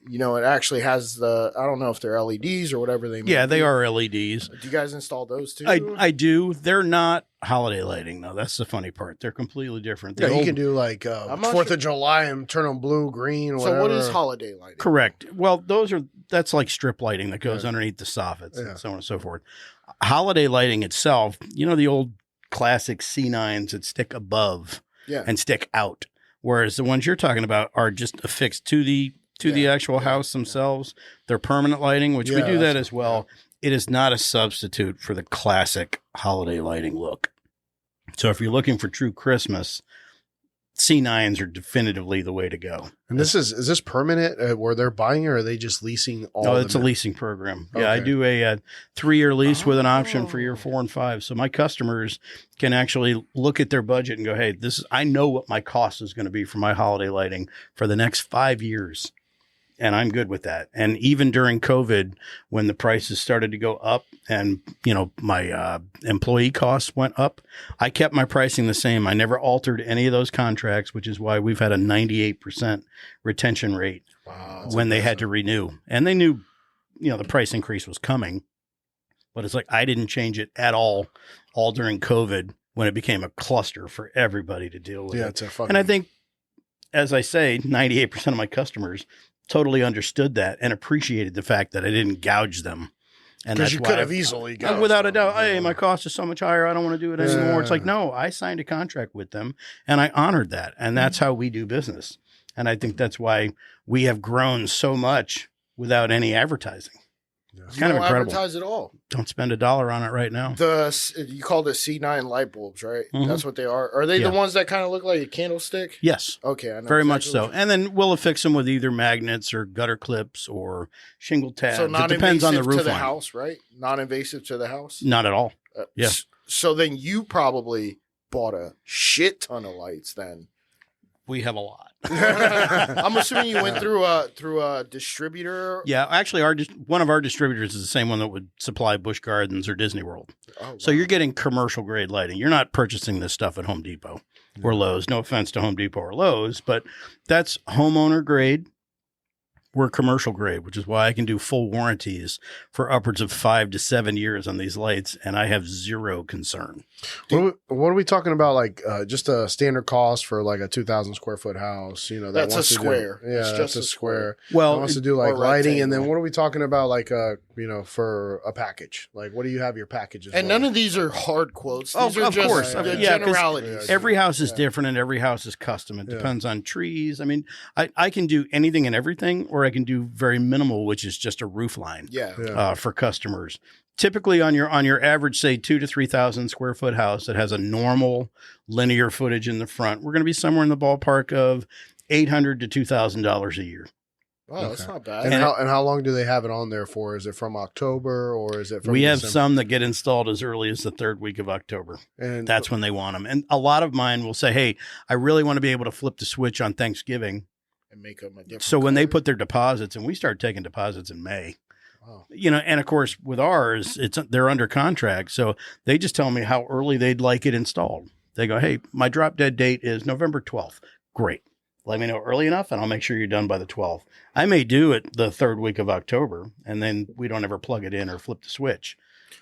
it actually has I don't know if they're LEDs or whatever they may Yeah, they be. are LEDs. Do you guys install those too? I do. They're not holiday lighting, though. That's the funny part. They're completely different. Yeah, The you old- can do like I'm not 4th sure. of July and turn them blue, green, So whatever. what is holiday lighting? Correct. Well, that's like strip lighting that goes underneath the soffits and so on and so forth. Holiday lighting itself, the old classic C9s that stick above and stick out, whereas the ones you're talking about are just affixed to the actual house themselves. They're permanent lighting, which we do that as well. It is not a substitute for the classic holiday lighting look. So if you're looking for true Christmas, C9s are definitively the way to go. And is this permanent where they're buying, or are they just leasing all? No, it's a leasing program. Yeah, I Okay. do a 3-year lease with an option for year 4 and 5. So my customers can actually look at their budget and go, hey, I know what my cost is going to be for my holiday lighting for the next 5 years. And I'm good with that. And even during COVID, when the prices started to go up and, my employee costs went up, I kept my pricing the same. I never altered any of those contracts, which is why we've had a 98% retention rate when they had to renew. And they knew, the price increase was coming. But it's like I didn't change it at all during COVID when it became a cluster for everybody to deal with. Yeah, it's a fucking. And I think, as I say, 98% of my customers totally understood that and appreciated the fact that I didn't gouge them. And because that's you why could have easily got without a doubt, hey, my cost is so much higher. I don't want to do it anymore. It's like, no, I signed a contract with them and I honored that. And that's how we do business. And I think that's why we have grown so much without any advertising. It's kind of incredible. Advertise at all. Don't spend $1 on it right now. You call it C9 light bulbs, right? Mhm. That's what they are. Are they the ones that kind of look like a candlestick? Yes. Okay, I know Very exactly much so. what you- And then we'll affix them with either magnets or gutter clips or shingle tabs. So It depends on the non-invasive roof to the line. house, right? Non-invasive to the house. Not at all. Yeah. So then you probably bought a shit ton of lights. Then We have a lot. I'm assuming you went through a distributor. Yeah, actually, one of our distributors is the same one that would supply Busch Gardens or Disney World. Oh, So wow. you're getting commercial grade lighting. You're not purchasing this stuff at Home Depot. or Lowe's. No offense to Home Depot or Lowe's, but that's homeowner grade. We're commercial grade, which is why I can do full warranties for upwards of 5 to 7 years on these lights, and I have zero concern. What are we talking about? Like just a standard cost for like a 2,000 square foot house? You know, that That's a square. Yeah, It's that's a square. Well, It wants to do like or lighting, and then rectangle. what are we talking about? Like for a package? Like what do you have your packages? And none of these are hard quotes. These Oh, are of just course. the Yeah, 'cause generalities. every house is different and every house is custom. It depends on trees. I mean, I can do anything and everything, or I can do very minimal, which is just a roof line for customers. Typically on your average, say 2,000 to 3,000 square foot house that has a normal linear footage in the front, we're going to be somewhere in the ballpark of $800 to $2,000 a year. Wow, that's not bad. And how long do they have it on there for? Is it from October or is it from We have December? some that get installed as early as the third week of October. And That's when they want them. And a lot of mine will say, hey, I really want to be able to flip the switch on Thanksgiving. And make them a different So when they color. put their deposits, and we start taking deposits in May, Wow. you know, and of course with ours, they're under contract. So they just tell me how early they'd like it installed. They go, hey, my drop dead date is November 12th. Great. Let me know early enough and I'll make sure you're done by the 12th. I may do it the third week of October and then we don't ever plug it in or flip the switch,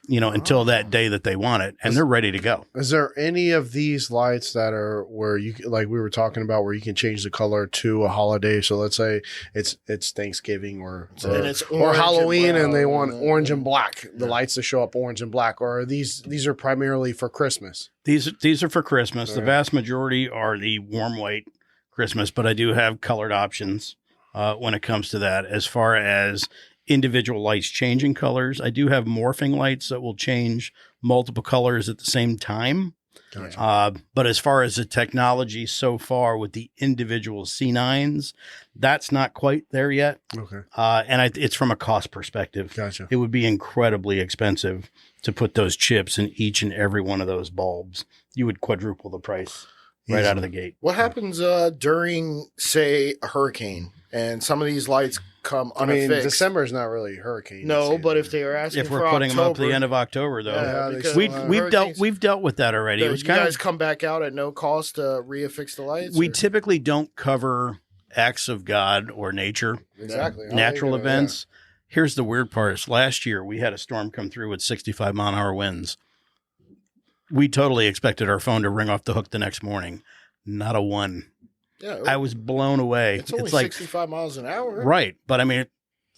you know, until that day that they want it and they're ready to go. Is there any of these lights that are where you, like we were talking about, where you can change the color to a holiday? So let's say it's Thanksgiving or it's or orange Halloween, and and they brown. want orange and black. The lights to show up orange and black, or are these are primarily for Christmas? These are for Christmas. The Right. vast majority are the warm white Christmas, but I do have colored options when it comes to that. As far as individual lights changing colors, I do have morphing lights that will change multiple colors at the same time. Gotcha. But as far as the technology so far with the individual C9s, that's not quite there yet. Okay, And it's from a cost perspective. gotcha. It would be incredibly expensive to put those chips in each and every one of those bulbs. You would quadruple the price right out of the gate. What happens during, say, a hurricane and some of these lights come I mean, unaffixed? December is not really hurricane. No, season. but if they are asking If for we're putting them up to October, the end of October, though, Yeah, they because still have- we've dealt with that already. It was you kind guys of come back out at no cost to reaffix the lights? we or- typically don't cover acts of God or nature, exactly natural events. Here's the weird part: is last year we had a storm come through with 65 mile an hour winds. We totally expected our phone to ring off the hook the next morning. Not a one. Yeah, I was blown away. it's only like 65 miles an hour. right, but I mean,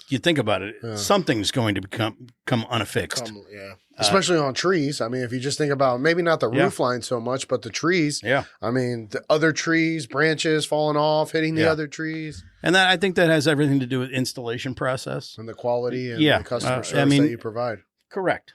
you think about it, Yeah. something's going to come unaffixed. Yeah. Especially on trees. I mean, if you just think about maybe not the Yeah. roof line so much, but the trees. Yeah. I mean, the other trees, branches falling off, hitting the Yeah. other trees, And that I think that has everything to do with installation process. and the quality and Yeah. the customer I service mean- that you provide. Correct.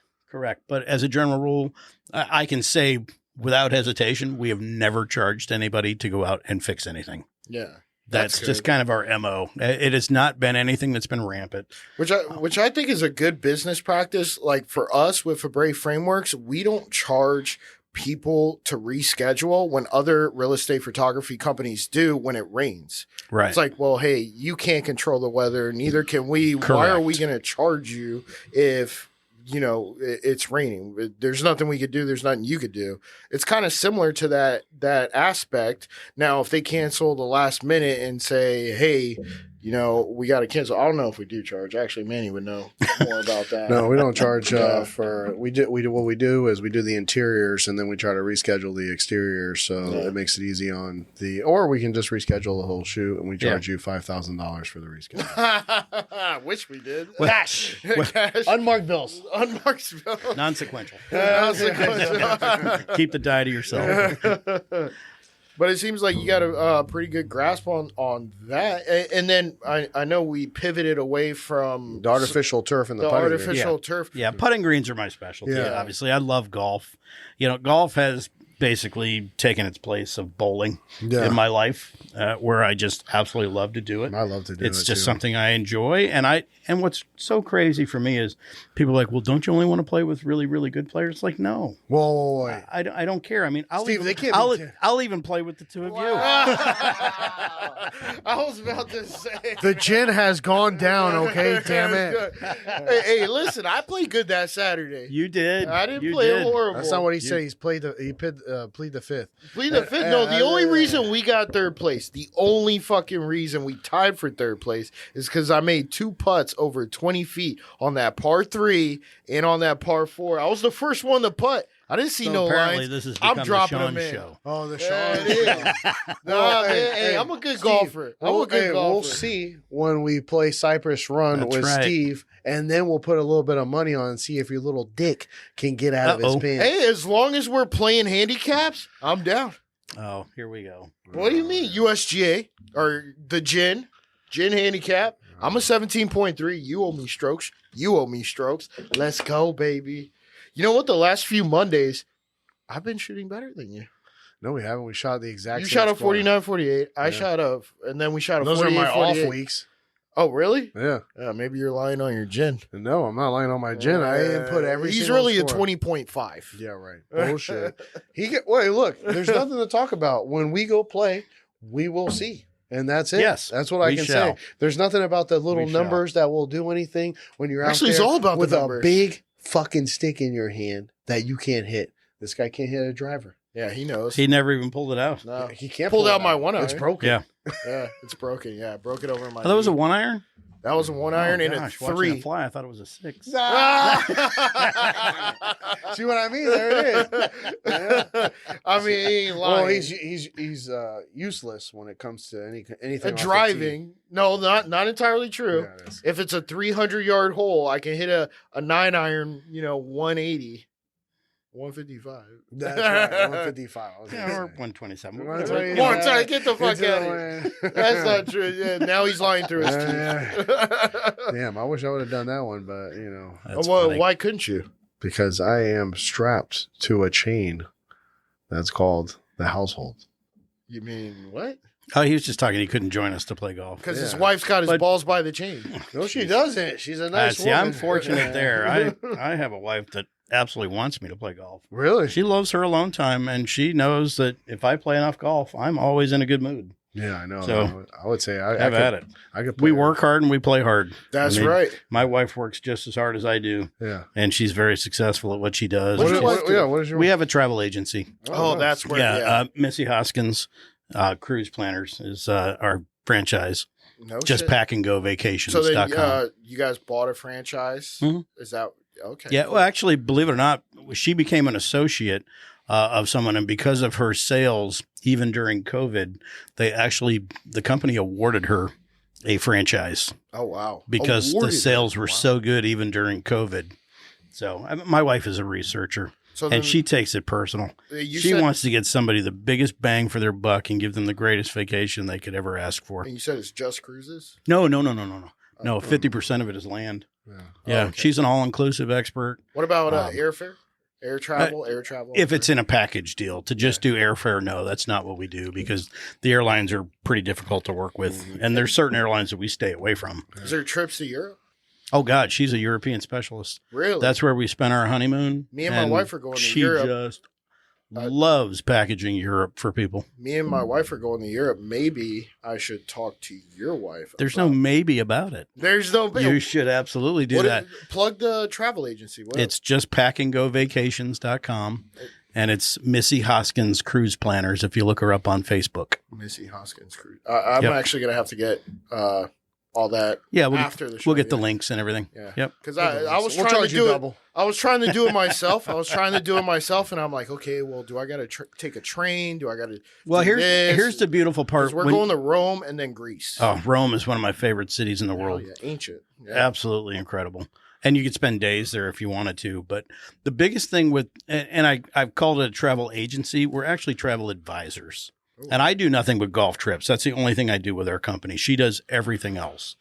But as a general rule, I can say without hesitation, we have never charged anybody to go out and fix anything. Yeah. That's That's just good. kind of our MO. It has not been anything that's been rampant. Which I think is a good business practice. Like for us with Febre Frameworks, we don't charge people to reschedule when other real estate photography companies do when it rains. Right. It's like, well, hey, you can't control the weather, neither can we. Why are we Correct. going to charge you if it's raining? There's nothing we could do. There's nothing you could do. It's kind of similar to that aspect. Now, if they cancel the last minute and say, hey, we got to cancel. I don't know if we do charge. Actually, Manny would know more about that. No, we don't charge Yeah. for. We do what we do is we do the interiors and then we try to reschedule the exteriors, so Yeah. it makes it easy on the. Or we can just reschedule the whole shoot and we charge you $5,000 for the reschedule. I wish we did. Cash, Cash. unmarked bills. Unmarked bill. Non-sequential. Consequential. Keep the die to yourself. But it seems like you got a pretty good grasp on that. And then I know we pivoted away from The artificial turf and the, the putting green. artificial turf. Yeah, putting greens are my specialty. Yeah. Obviously, I love golf. Golf has basically taken its place of bowling Yeah. in my life, where I just absolutely love to do it. I love to do it. It's just too. something I enjoy, and what's so crazy for me is people are like, well, don't you only want to play with really, really good players? It's like, no, Whoa, wait. I don't care. I mean, Steve, they can't be I'll even play with the two of you. I was about to say. The gin has gone down. Okay, damn it. Hey, listen, I played good that Saturday. You did. I didn't You play did. horrible. That's not what he said. He played plead the fifth. Plead the fifth. No, the only reason we got third place, the only fucking reason we tied for third place is because I made 2 putts over 20 feet on that par 3 and on that par 4. I was the first one to putt. I didn't see no apparently lines. This has I'm become dropping the them Sean in. show. Oh, the Yeah, Sean. it is. Nah, man, hey, I'm a good Steve, golfer. I'm a good golfer. We'll see when we play Cypress Run That's with right. Steve, and then we'll put a little bit of money on and see if your little dick can get out of his pants. Hey, as long as we're playing handicaps, I'm down. Oh, here we go. What do you mean, USGA or the gin handicap? I'm a 17.3. You owe me strokes. You owe me strokes. Let's go, baby. You know what? The last few Mondays, I've been shooting better than you. No, we haven't. We shot the exact You same shot a score. 49-48. I Yeah. shot a, and then we shot a Those are 48-48. my off weeks. Oh, really? Yeah. Yeah, maybe you're lying on your gin. No, I'm not lying on my gin. I didn't put every He's single really score. a 20.5. Yeah, right. Bullshit. Wait, look, there's nothing to talk about. When we go play, we will see. And that's it. Yes, that's what I we can shall. say. There's nothing about the little We shall. numbers that will do anything when you're Actually, out it's there all about the with a numbers. big fucking stick in your hand that you can't hit. This guy can't hit a driver. Yeah, he knows. He never even pulled it out. No. He can't Pulled pull out it my one It's iron. broken. Yeah. Yeah, it's broken. Yeah, broke it over my Oh, that was a knee. 1-iron? That was a 1 iron and a Gosh, watching 3. it fly, I thought it was a 6. See what I mean? There it is. Yeah. I mean, he ain't lying. Well, he's useless when it comes to anything. off the tee. driving. No, not entirely true. Yeah, it is. If it's a 300-yard hole, I can hit a 9-iron, 180, 155. That's right. 155. I was Yeah, gonna or say. 127. One time, One time, get the fuck Get out to of here. the- That's not true. Yeah, now he's lying through his Yeah, teeth. Damn, I wish I would have done that one, but That's Well, funny. why couldn't you? because I am strapped to a chain that's called the household. You mean what? Oh, he was just talking. He couldn't join us to play golf. Because his Yeah. wife's got his But- balls by the chain. No, she doesn't. She's a nice See, woman. I'm fortunate there. I have a wife that absolutely wants me to play golf. Really? She loves her alone time, and she knows that if I play enough golf, I'm always in a good mood. Yeah, I know. So, I would say I Have could, at it. I could. We play- work hard and we play hard. That's I mean, right. My wife works just as hard as I do, Yeah. and she's very successful at what she does. What's What your is, wife what, do? yeah. What is your? We have a travel agency. Oh, nice. that's where. Yeah, Yeah. Missy Hoskins Cruise Planners is our franchise. No Just shit. pack and go So vacations.com. then you guys bought a franchise? Mhm. Is that okay? Yeah, well, actually, believe it or not, she became an associate of someone, and because of her sales, even during COVID, the company awarded her a franchise Oh wow! because Awarded the sales her. were Wow. so good even during COVID. So my wife is a researcher, So then, and she takes it personal. you She said, wants to get somebody the biggest bang for their buck and give them the greatest vacation they could ever ask for. And you said it's just cruises. No. No, 50% of it is land. Yeah. Yeah, okay. she's an all-inclusive expert. What about Um, airfare? Air travel? If it's in a package deal, to just do airfare, no, that's not what we do because the airlines are pretty difficult to work with. Mhm. And there's certain airlines that we stay away from. Is there trips to Europe? Oh, God, she's a European specialist. Really? That's where we spent our honeymoon. Me and my wife are going to she Europe. just loves packaging Europe for people. Me and my wife are going to Europe. Maybe I should talk to your wife. There's no about- maybe about it. There's no. You should absolutely do What that. plug the travel agency. What It's just packandgovacations.com. And it's Missy Hoskins Cruise Planners if you look her up on Facebook. Missy Hoskins cruise. I'm Yep. actually gonna have to get all that. Yeah, after the show. we'll get the yeah. links and everything. Yeah. Yep. Because I was We'll trying charge to you do it. double. I was trying to do it myself. And I'm like, okay, well, do I got to take a train? Do I got to? Well, do this? here's the beautiful part. We're When- going to Rome and then Greece. Oh, Rome is one of my favorite cities in the world. Oh, yeah, ancient. Yeah. Absolutely incredible. And you could spend days there if you wanted to. But the biggest thing I've called it a travel agency, we're actually travel advisors. Ooh. And I do nothing but golf trips. That's the only thing I do with our company. She does everything else.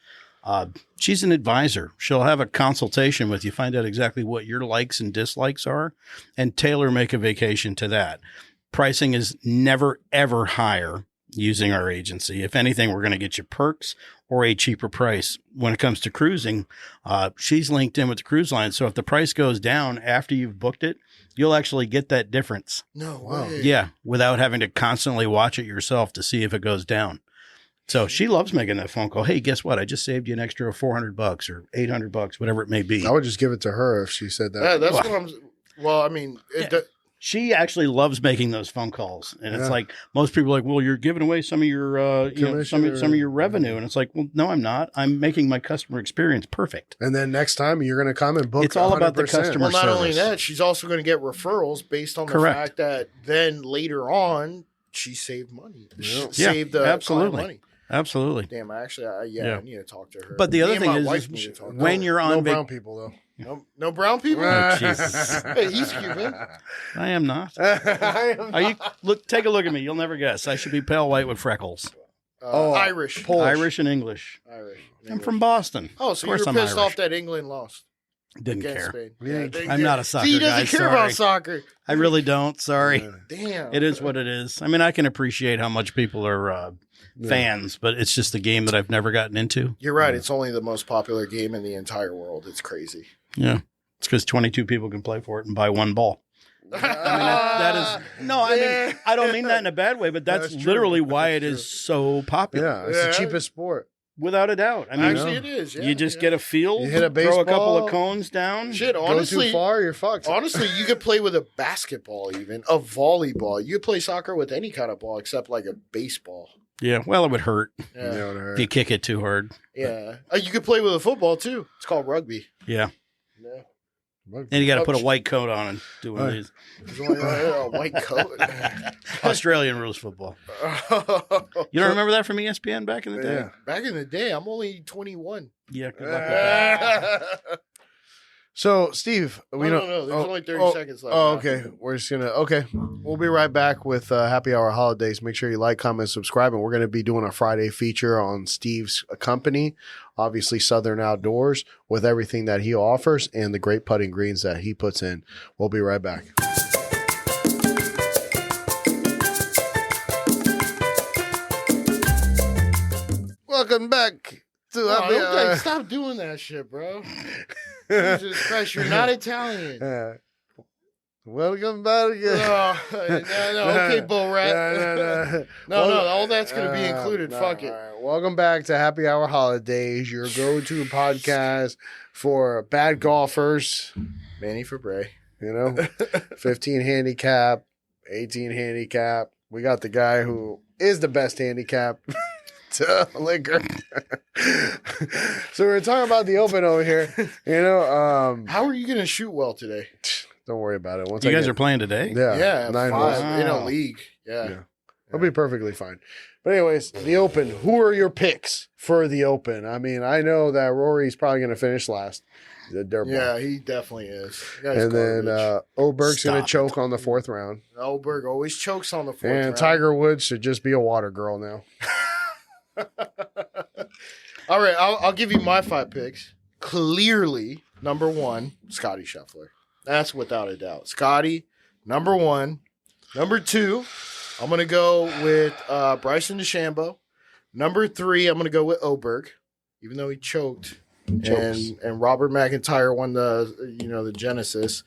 She's an advisor. She'll have a consultation with you, find out exactly what your likes and dislikes are, and tailor make a vacation to that. Pricing is never, ever higher using our agency. If anything, we're going to get you perks or a cheaper price. When it comes to cruising, she's linked in with the cruise line. So if the price goes down after you've booked it, you'll actually get that difference. No Wow. way. Yeah, without having to constantly watch it yourself to see if it goes down. So she loves making that phone call. Hey, guess what? I just saved you an extra $400 or $800, whatever it may be. I would just give it to her if she said that. Yeah, that's what I'm. Well, I mean, Yeah. She actually loves making those phone calls, and it's Yeah. like most people are like, well, you're giving away some of your, some Commission of or- your revenue, and it's like, well, no, I'm not. I'm making my customer experience perfect. And then next time you're going to come and book. It's all about the 100%. customer. Well, not only service. that, she's also going to get referrals based on the Correct. fact that then later on she saved money, Yeah. saved the absolutely. client money. Absolutely. Damn, actually, I need to talk to her. But the other Me and thing my is wife need to talk to when her. you're No on brown people though. no brown people. Oh, Jesus. Hey, he's Cuban. I am not. I am Are you take a look at me? You'll never guess. I should be pale white with freckles. Irish. Polish. Irish and English. Irish. I'm from Boston. Oh, Of so you course were I'm pissed Irish. off that England lost Didn't against care. Spain. Yeah, I'm not a soccer See, he doesn't guy. care Sorry. about soccer. I really don't. Sorry. Damn. It is what it is. I mean, I can appreciate how much people are fans, but it's just a game that I've never gotten into. You're right. It's only the most popular game in the entire world. It's crazy. Yeah. It's because 22 people can play for it and buy one ball. I mean, that is no. I mean, I don't mean that in a bad way, but that's That's true. literally why That's it is so popular. Yeah, it's Yeah. the cheapest sport. Without a doubt. I mean, Actually, it is. Yeah, you just yeah. get a field, You hit a throw a couple baseball. of cones down. Shit. Go Honestly, too far, you're fucked. honestly, you could play with a basketball, even a volleyball. You could play soccer with any kind of ball except like a baseball. Yeah, well, it would hurt You Yeah, know what I if you heard. kick it too hard. yeah. You could play with a football too. It's called rugby. Yeah, Yeah. and you got to put a white coat on and do one of Right. these There's only a white coat. Australian rules football. You don't remember that from ESPN back in the day? Yeah. Back in the day, I'm only 21. Yeah. Good luck with that. So, Steve, we No, don't. no, there's only 30 seconds left. Oh, okay. We're just gonna. Okay, we'll be right back with Happy Hour Holidays. Make sure you like, comment, subscribe, and we're gonna be doing a Friday feature on Steve's company, obviously Southern Outdoors, with everything that he offers and the great putting greens that he puts in. We'll be right back. Welcome back to Happy Hour. Stop doing that shit, bro. Jesus Christ, you're not Italian. Welcome back again. Okay, bull rat. No, all that's going to be included. Fuck it. All right. Welcome back to Happy Hour Holidays, your go-to podcast for bad golfers. Manny Febre. You know, 15 handicap, 18 handicap. We got the guy who is the best handicap to liquor. So we're talking about the Open over here. You know, How are you going to shoot well today? don't worry about it. Once You I guys get- are playing today? yeah, 5 holes. in a Wow. league. Yeah. Yeah. I'll be perfectly fine. But anyways, the Open. Who are your picks for the Open? I mean, I know that Rory's probably going to finish last. The dirt ball. Yeah, he definitely is. That guy's And then garbage. Oberg's going to Stop choke on the fourth round. Oberg always chokes on the fourth And round. Tiger Woods should just be a water girl now. All right, I'll give you my 5 picks. Clearly, number 1, Scotty Scheffler. That's without a doubt. Scotty, number 1. Number 2, I'm going to go with Bryson DeChambeau. Number 3, I'm going to go with Oberg, even though he choked. Chokes. And Robert McIntyre won the Genesis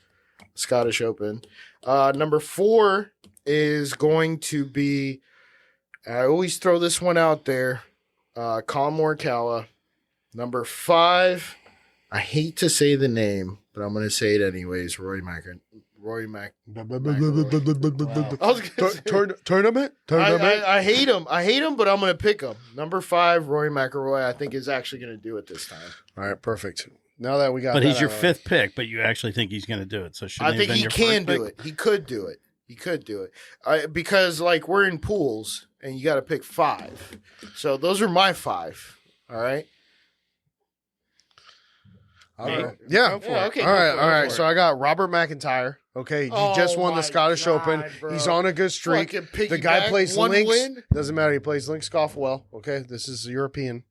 Scottish Open. Number 4 is going to be, I always throw this one out there, Colin Morikawa. Number 5, I hate to say the name, but I'm going to say it anyways, Rory Mac. Tournament? I hate him. I hate him, but I'm going to pick him. Number 5, Rory McIlroy, I think is actually going to do it this time. All right, perfect. Now that we got But that he's your out of the way. 5th pick, but you actually think he's going to do it. So should I think he can do it. He could do it. He could do it. Because, like, we're in pools, and you got to pick 5. So those are my 5. All right? All Me? right. Yeah. Go for it. Okay, All go right. for it, All go right. for So it. I got Robert McIntyre. Okay. He just won my the Scottish God, Open. bro. He's on a good streak. Fucking The guy piggyback, plays one links. win. Doesn't matter. He plays links golf well. Okay. This is European.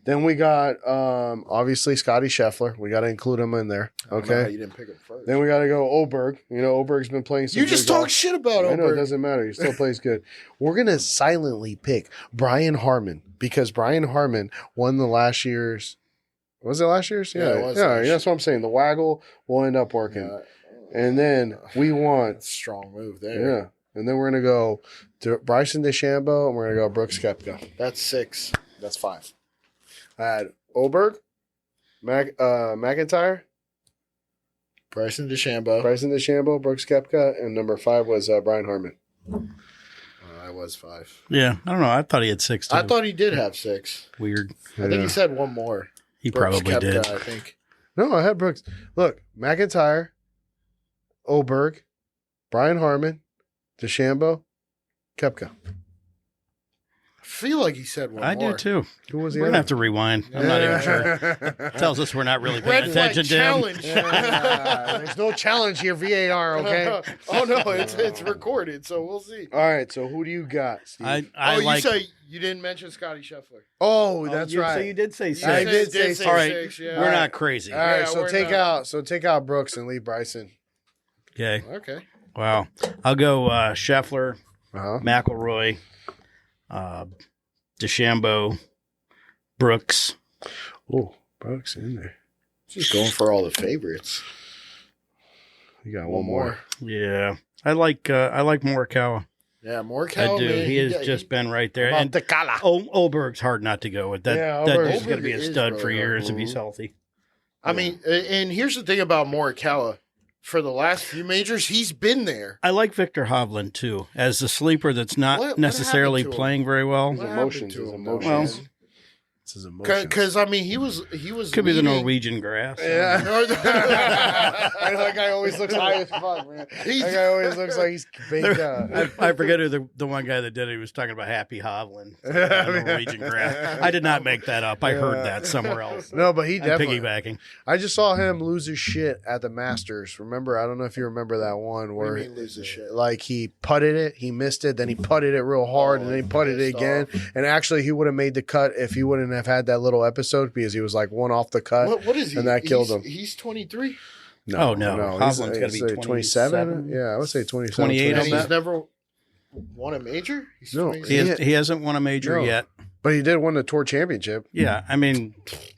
Then we got obviously Scotty Scheffler. We got to include him in there. I don't know how Okay. you didn't pick him first. Then we got to go Oberg. You know, Oberg's been playing some You good just golf. talk shit about I know it Oberg. doesn't matter. He still plays good. We're gonna silently pick Brian Harmon because Brian Harmon won the last year's. Was it last year's? Yeah, it was yeah. last That's what I'm saying. The waggle will end up working, and then we want That's a strong move there. yeah, and then we're gonna go to Bryson DeChambeau and we're gonna go Brooks Koepka. That's 6. That's 5. I had Oberg, McIntyre, Bryson DeChambeau. Brooks Koepka, and number 5 was Brian Harmon. That was 5. Yeah, I don't know. I thought he had 6 too. I thought he did have 6. Weird. I think he said one more. He Brooks probably Koepka, did. I think. No, I had Brooks. Look, McIntyre, Oberg, Brian Harmon, DeChambeau, Koepka. I feel like he said one I more. do too. Who was the We're gonna other? have to rewind. I'm not even sure. Tells us we're not really paying Red flag attention to him. challenge. There's no challenge here, VAR, okay? Oh, no, it's recorded, so we'll see. All right, so who do you got, Steve? I you say you didn't mention Scotty Scheffler. Oh, that's right. So you did say 6. I did say say All right, 6, yeah. we're not crazy. All right, Yeah, so we're take out Brooks and leave Bryson. Okay. Okay. Wow. I'll go Scheffler, Uh-huh. McIlroy, DeChambeau, Brooks. Oh, Brooks in there. Just going for all the favorites. You got one more. Yeah. I like Morikawa. Yeah, Morikawa. I do. Man, He has just been right there. About And Tekala. Oberg's hard not to go with. That Yeah, that Oberg- dude's going to be a Oberg stud is for really years hard. if he's healthy. I mean, and here's the thing about Morikawa. For the last few majors, he's been there. I like Victor Hovland too, as a sleeper that's not What necessarily happened to him? playing very well. His What emotions, happened his to him, emotions. man? It's his emotions. Because I mean, he was Could be the leading- Norwegian grass. Yeah. That guy always looks high as fuck, man. That guy always looks like he's baked out. I forget who the one guy that did it. He was talking about Happy Hovland, Norwegian grass. I did not make that up. I heard that somewhere else. No, but he I'm definitely. piggybacking. I just saw him lose his shit at the Masters. Remember? I don't know if you remember that one What do where you mean lose his shit? like he putted it, he missed it, then he putted it real hard, and then he putted it pissed again. off. And actually, he would have made the cut if he wouldn't have had that little episode because he was like one off the cut. What is he? And that killed him. He's 23. Oh, no. Hovland's gotta be 27. 27. Yeah, I would say 27. 28 And on he's that. never won a major? He's No, 27. He hasn't won a major No. yet. But he did win the tour championship. Yeah, I mean,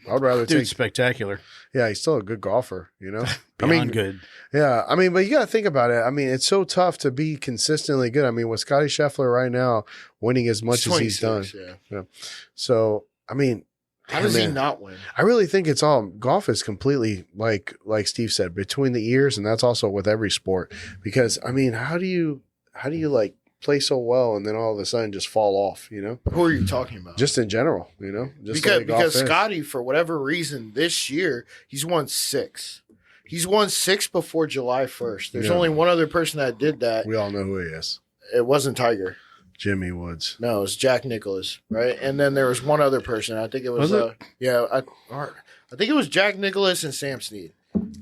I would rather dude's take. spectacular. Yeah, he's still a good golfer. You know. Beyond good. Yeah, I mean, but you got to think about it. I mean, it's so tough to be consistently good. I mean, with Scotty Scheffler right now winning as much as he's done, 26, yeah. so I mean, How does he man, not win? I really think it's all golf is completely like Steve said between the ears, and that's also with every sport. Because I mean, how do you like play so well and then all of a sudden just fall off? You know, Who are you talking about? just in general. You know, just the way golf because is. Scotty, for whatever reason, this year he's won 6. He's won 6 before July 1st. There's Yeah. only one other person that did that. we all know who he is, It wasn't Tiger. Jimmy Woods. No, it was Jack Nicklaus, right? And then there was one other person. I think it was, Was it? I think it was Jack Nicklaus and Sam Snead.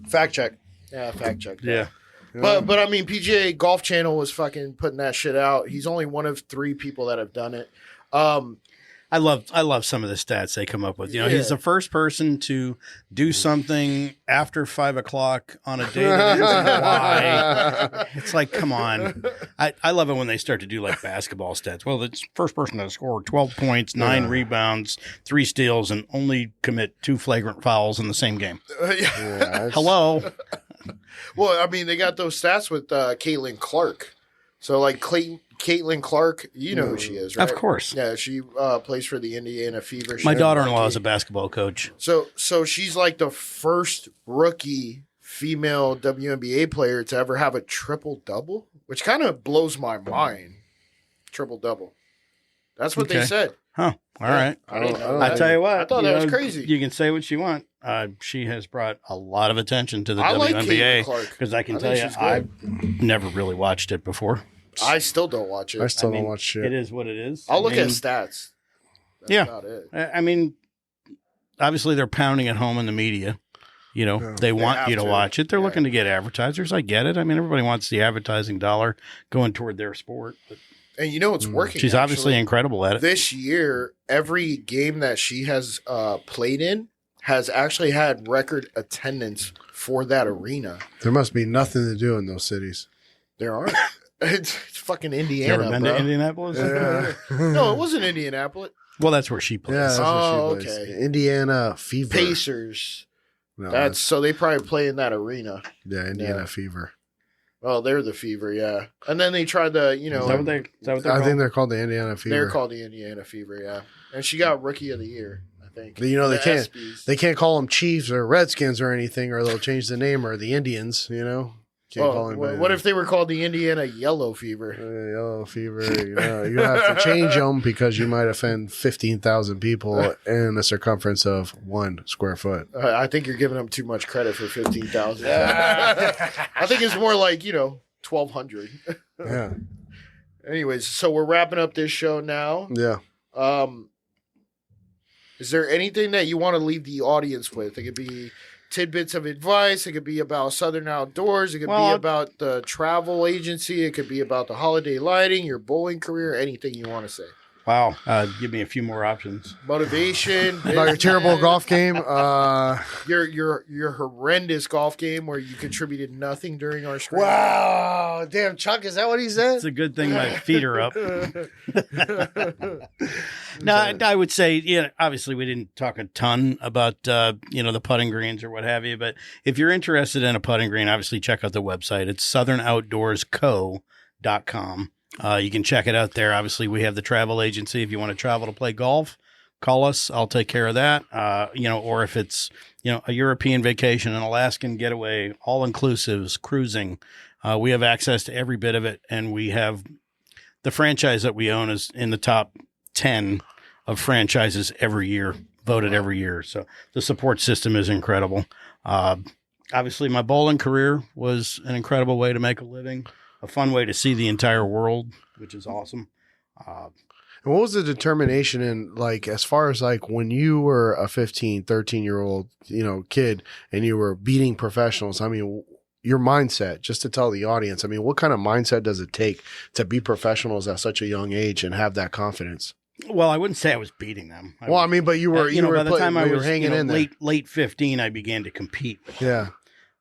Fact check. Yeah, fact check. that. Yeah. But I mean, PGA Golf Channel was fucking putting that shit out. He's only one of 3 people that have done it. I love some of the stats they come up with. You know, he's Yeah. the first person to do something after 5 o'clock on a day that isn't why. It's like, come on. I love it when they start to do like basketball stats. Well, it's first person to score 12 points, 9 rebounds, 3 steals, and only commit 2 flagrant fouls in the same game. Yeah, that's- Hello. Well, I mean, they got those stats with Caitlin Clark. So, like, Caitlin Clark, you know who she is, right? Of course. Yeah, she plays for the Indiana Fever. My She's daughter-in-law is lucky. a basketball coach. So she's like the first rookie female WNBA player to ever have a triple-double, which kind of blows my mind. Triple-double. That's what they Okay. said. Huh. All right. I didn't know I that. I tell you what. I thought that was crazy. You can say what you want. She has brought a lot of attention to the I like WNBA Caitlin Clark. because I can I tell think you, she's good. I've never really watched it before. I still don't watch it. I still I mean, don't watch shit. It is what it is. I'll I look at mean, stats. That's Yeah. about it. I mean, obviously they're pounding it home in the media. You know, Yeah. they want have you to to. watch it. They're Yeah. looking to get advertisers. I get it. I mean, everybody wants the advertising dollar going toward their sport. But And you know it's working. she's obviously actually. incredible at it. This year, every game that she has played in has actually had record attendance for that arena. There must be nothing to do in those cities. There aren't. It's fucking You Indiana, ever been bro. to Indianapolis? No, it wasn't Indianapolis. Well, that's where she plays. Yeah, that's Oh, what she plays. okay. Indiana Fever. Pacers. No, That's so they probably play in that arena. yeah, Indiana yeah. Fever. Oh, they're the Fever, yeah. And then they tried to, Is that what they're I think called? they're called the Indiana Fever. they're called the Indiana Fever, yeah. And she got Rookie of the Year, I think. You know, The they can't call them Chiefs or Redskins or anything, or they'll change the name, or the Indians, you know? Can't call anybody what that. if they were called the Indiana Yellow Fever? Yellow fever, you know, you have to change them because you might offend 15,000 people in a circumference of 1 square foot. I think you're giving them too much credit for 15,000. I think it's more like, 1,200. Yeah. Anyways, so we're wrapping up this show now. Yeah. Is there anything that you want to leave the audience with? It could be tidbits of advice. It could be about Southern Outdoors. It could be about the travel agency. It could be about the holiday lighting, your bowling career, anything you want to say. Wow. Give me a few more options. Motivation. About your terrible golf game. Your horrendous golf game where you contributed nothing during our screen. Wow. Damn, Chuck, is that what he said? It's a good thing my feet are up. No, I would say, obviously we didn't talk a ton about, the putting greens or what have you. But if you're interested in a putting green, obviously check out the website. It's southernoutdoorsco.com. You can check it out there. Obviously, we have the travel agency. If you want to travel to play golf, call us. I'll take care of that. Or if it's, a European vacation, an Alaskan getaway, all inclusives, cruising, we have access to every bit of it. And we have the franchise that we own is in the top 10 of franchises every year, voted every year. So the support system is incredible. Obviously, my bowling career was an incredible way to make a living. A fun way to see the entire world, which is awesome. And what was the determination in, like, as far as, like, when you were a 15, 13-year-old, kid and you were beating professionals? I mean, your mindset, just to tell the audience, I mean, what kind of mindset does it take to beat professionals at such a young age and have that confidence? Well, I wouldn't say I was beating them. But you were, by the time I was hanging in there. late 15, I began to compete. Yeah.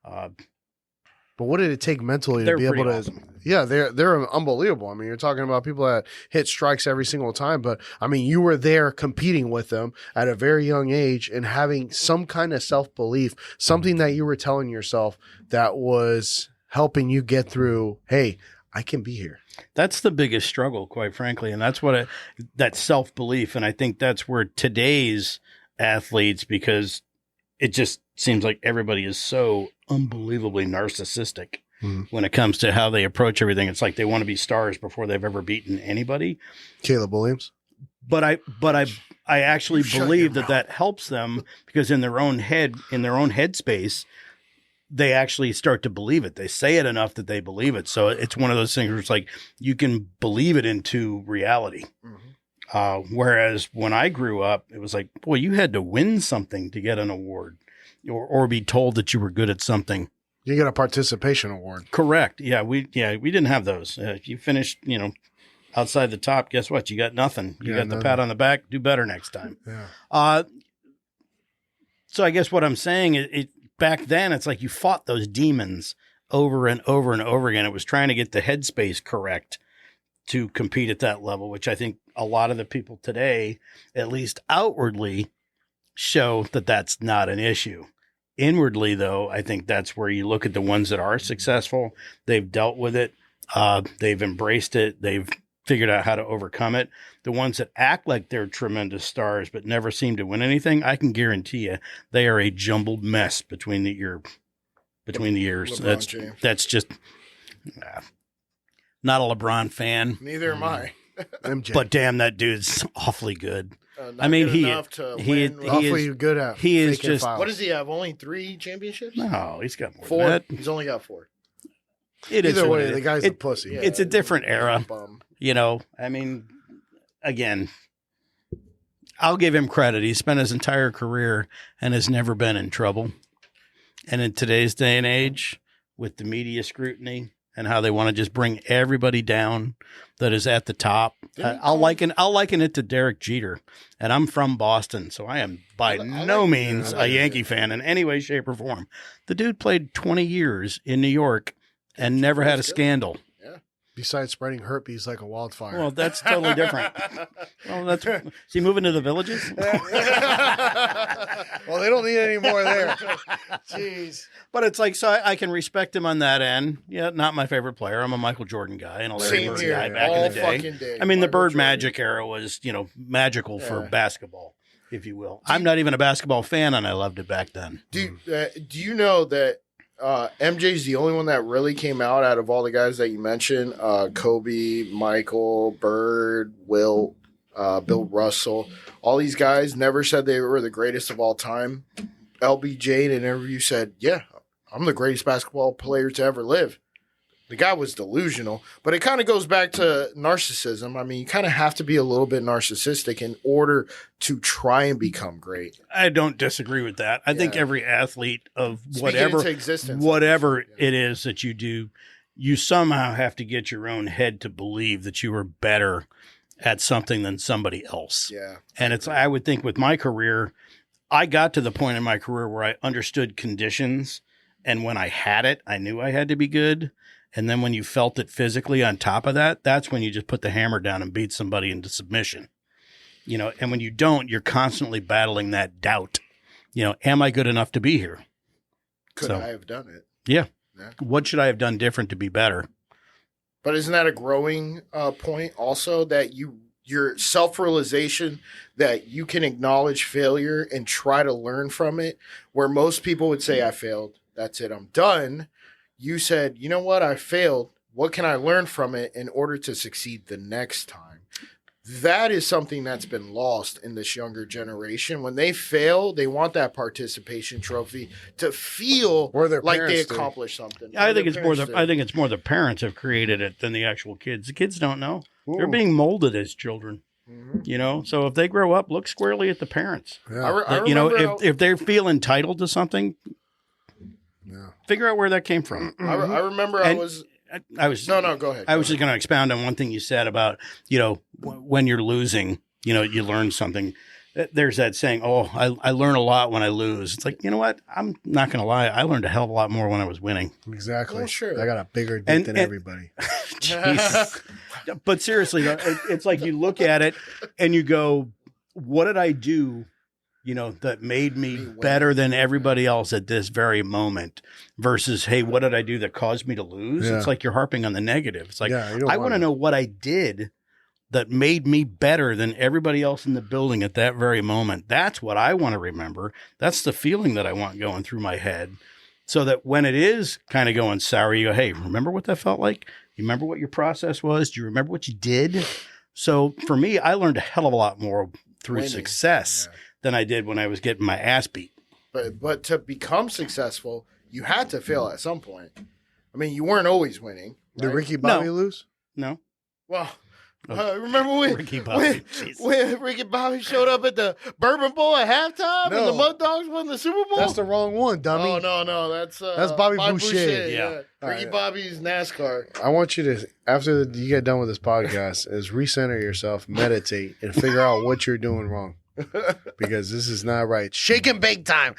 But what did it take mentally to be able to? Awesome. Yeah, they're unbelievable. I mean, you're talking about people that hit strikes every single time, but I mean, you were there competing with them at a very young age and having some kind of self-belief, something that you were telling yourself that was helping you get through. Hey, I can be here. That's the biggest struggle, quite frankly, and that's that self-belief, and I think that's where today's athletes, because it just seems like everybody is so unbelievably narcissistic when it comes to how they approach everything. It's like they want to be stars before they've ever beaten anybody. Caleb Williams. But I actually believe that helps them, because in their own headspace, they actually start to believe it. They say it enough that they believe it. So it's one of those things where it's like you can believe it into reality. Whereas when I grew up, it was like, boy, you had to win something to get an award or be told that you were good at something. You get a participation award. Correct. Yeah, we didn't have those. If you finished, outside the top, guess what? You got nothing. You got the pat on the back. Do better next time. Yeah. So I guess what I'm saying is, back then, it's like you fought those demons over and over and over again. It was trying to get the headspace correct to compete at that level, which I think a lot of the people today, at least outwardly, show that that's not an issue. Inwardly, though, I think that's where you look at the ones that are successful. They've dealt with it. They've embraced it. They've figured out how to overcome it. The ones that act like they're tremendous stars but never seem to win anything, I can guarantee you they are a jumbled mess between the years. That's just not a LeBron fan. Neither am I. MJ. But damn, that dude's awfully good. I mean, he is good at. He is just. What does he have? Only 3 championships? No, he's got more. 4. Than that. He's only got 4. Either way, the guy's a pussy. It's a different era. I mean, again, I'll give him credit. He spent his entire career and has never been in trouble. And in today's day and age, with the media scrutiny and how they want to just bring everybody down that is at the top, I'll liken it to Derek Jeter. And I'm from Boston, so I am by no means a Yankee fan in any way, shape, or form. The dude played 20 years in New York and never had a scandal. Besides spreading herpes like a wildfire. Well, that's totally different. Is he moving to the villages? Well, they don't need any more there. Jeez. But it's like, so I can respect him on that end. Yeah, not my favorite player. I'm a Michael Jordan guy and a Larry Bird guy back in the day. I mean, the Bird Magic era was, magical for basketball. if you will. I'm not even a basketball fan, and I loved it back then. Do you know that MJ's the only one that really came out of all the guys that you mentioned? Kobe, Michael, Bird, Wilt, Bill Russell. All these guys never said they were the greatest of all time. LBJ in an interview said, yeah, I'm the greatest basketball player to ever live. The guy was delusional, but it kind of goes back to narcissism. I mean, you kind of have to be a little bit narcissistic in order to try and become great. I don't disagree with that. I think every athlete of Whatever it is that you do, you somehow have to get your own head to believe that you are better at something than somebody else. Yeah. And I would think with my career, I got to the point in my career where I understood conditions. And when I had it, I knew I had to be good. And then when you felt it physically on top of that, that's when you just put the hammer down and beat somebody into submission. And when you don't, you're constantly battling that doubt. Am I good enough to be here? Could I have done it? Yeah. What should I have done different to be better? But isn't that a growing point also, that your self-realization that you can acknowledge failure and try to learn from it, where most people would say, I failed. That's it. I'm done. You said, you know what? I failed. What can I learn from it in order to succeed the next time? That is something that's been lost in this younger generation. When they fail, they want that participation trophy to feel like they accomplished something. I think it's more the parents have created it than the actual kids. The kids don't know. Ooh. They're being molded as children. Mm-hmm. So if they grow up, look squarely at the parents. Yeah. If they feel entitled to something, figure out where that came from. I remember I was No, go ahead. I was just going to expound on one thing you said about, when you're losing, you learn something. There's that saying, I learn a lot when I lose. It's like, you know what? I'm not going to lie. I learned a hell of a lot more when I was winning. Exactly. Oh, sure. I got a bigger dick than everybody. Jesus. But seriously, it's like you look at it and you go, what did I do that made me better than everybody else at this very moment versus, hey, what did I do that caused me to lose? Yeah. It's like you're harping on the negative. It's like, I want to know what I did that made me better than everybody else in the building at that very moment. That's what I want to remember. That's the feeling that I want going through my head, so that when it is kind of going sour, you go, hey, remember what that felt like? You remember what your process was? Do you remember what you did? So for me, I learned a hell of a lot more through success than I did when I was getting my ass beat. But to become successful, you had to fail at some point. I mean, you weren't always winning. Right? Did Ricky Bobby lose? No. Well, remember when Ricky Bobby showed up at the Bourbon Bowl at halftime and the Mud Dogs won the Super Bowl? That's the wrong one, dummy. Oh, no. That's Bobby Boucher. Yeah. Ricky Bobby's NASCAR. I want you to, after you get done with this podcast, is recenter yourself, meditate, and figure out what you're doing wrong. Because this is not right. Shake and bake time.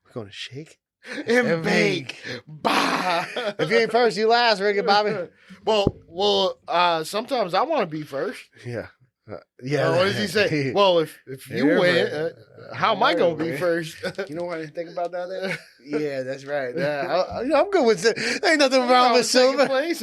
We're going to shake and bake. Bah. If you ain't first, you last, Ricky Bobby. Well, sometimes I want to be first. Yeah. What does he say? Well, if you win, how am I going to be first? You know what I think about that there? Yeah, that's right. I'm good with it. Ain't nothing wrong with silver. Ain't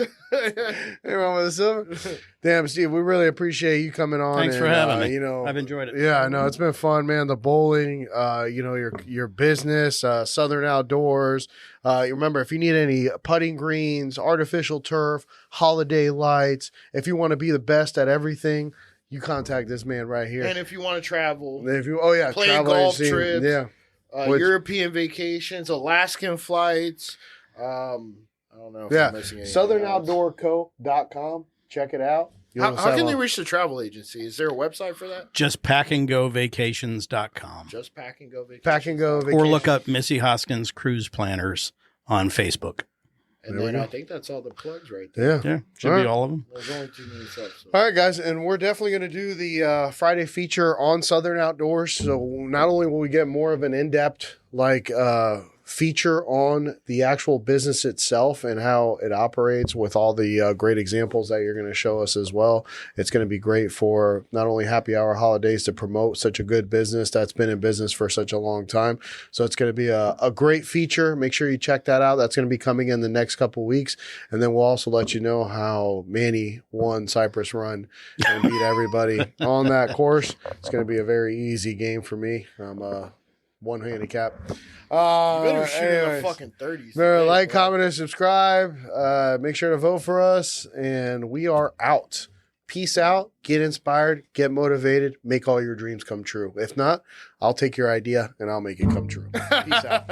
wrong with the silver. Damn, Steve, we really appreciate you coming on. Thanks for having me. I've enjoyed it. Yeah, I know. It's been fun, man. The bowling, your business, Southern Outdoors. Remember, if you need any putting greens, artificial turf, holiday lights, if you want to be the best at everything, you contact this man right here. And if you want to travel, plan golf trips, European vacations, Alaskan flights. I don't know if I'm missing anything. SouthernOutdoorCo.com. Check it out. How can they reach the travel agency? Is there a website for that? Just packandgovacations.com. Just Pack and Go Vacations. Pack and Go Vacations. Or look up Missy Hoskins Cruise Planners on Facebook. And then I think that's all the plugs right there. Yeah. Should be all of them. There's only 2 minutes left. So. All right, guys. And we're definitely going to do the Friday feature on Southern Outdoors. So not only will we get more of an in-depth, feature on the actual business itself and how it operates with all the great examples that you're going to show us as well. It's going to be great for not only Happy Hour Holidaze to promote such a good business that's been in business for such a long time. So it's going to be a great feature. Make sure you check that out. That's going to be coming in the next couple weeks. And then we'll also let you know how Manny won Cypress Run and beat everybody on that course. It's going to be a very easy game for me. I'm one handicap. You better shoot in the Anyways. fucking 30s. Remember, today, like, bro. comment, and subscribe. Make sure to vote for us. And we are out. Peace out. Get inspired. Get motivated. Make all your dreams come true. If not, I'll take your idea and I'll make it come true. Peace out.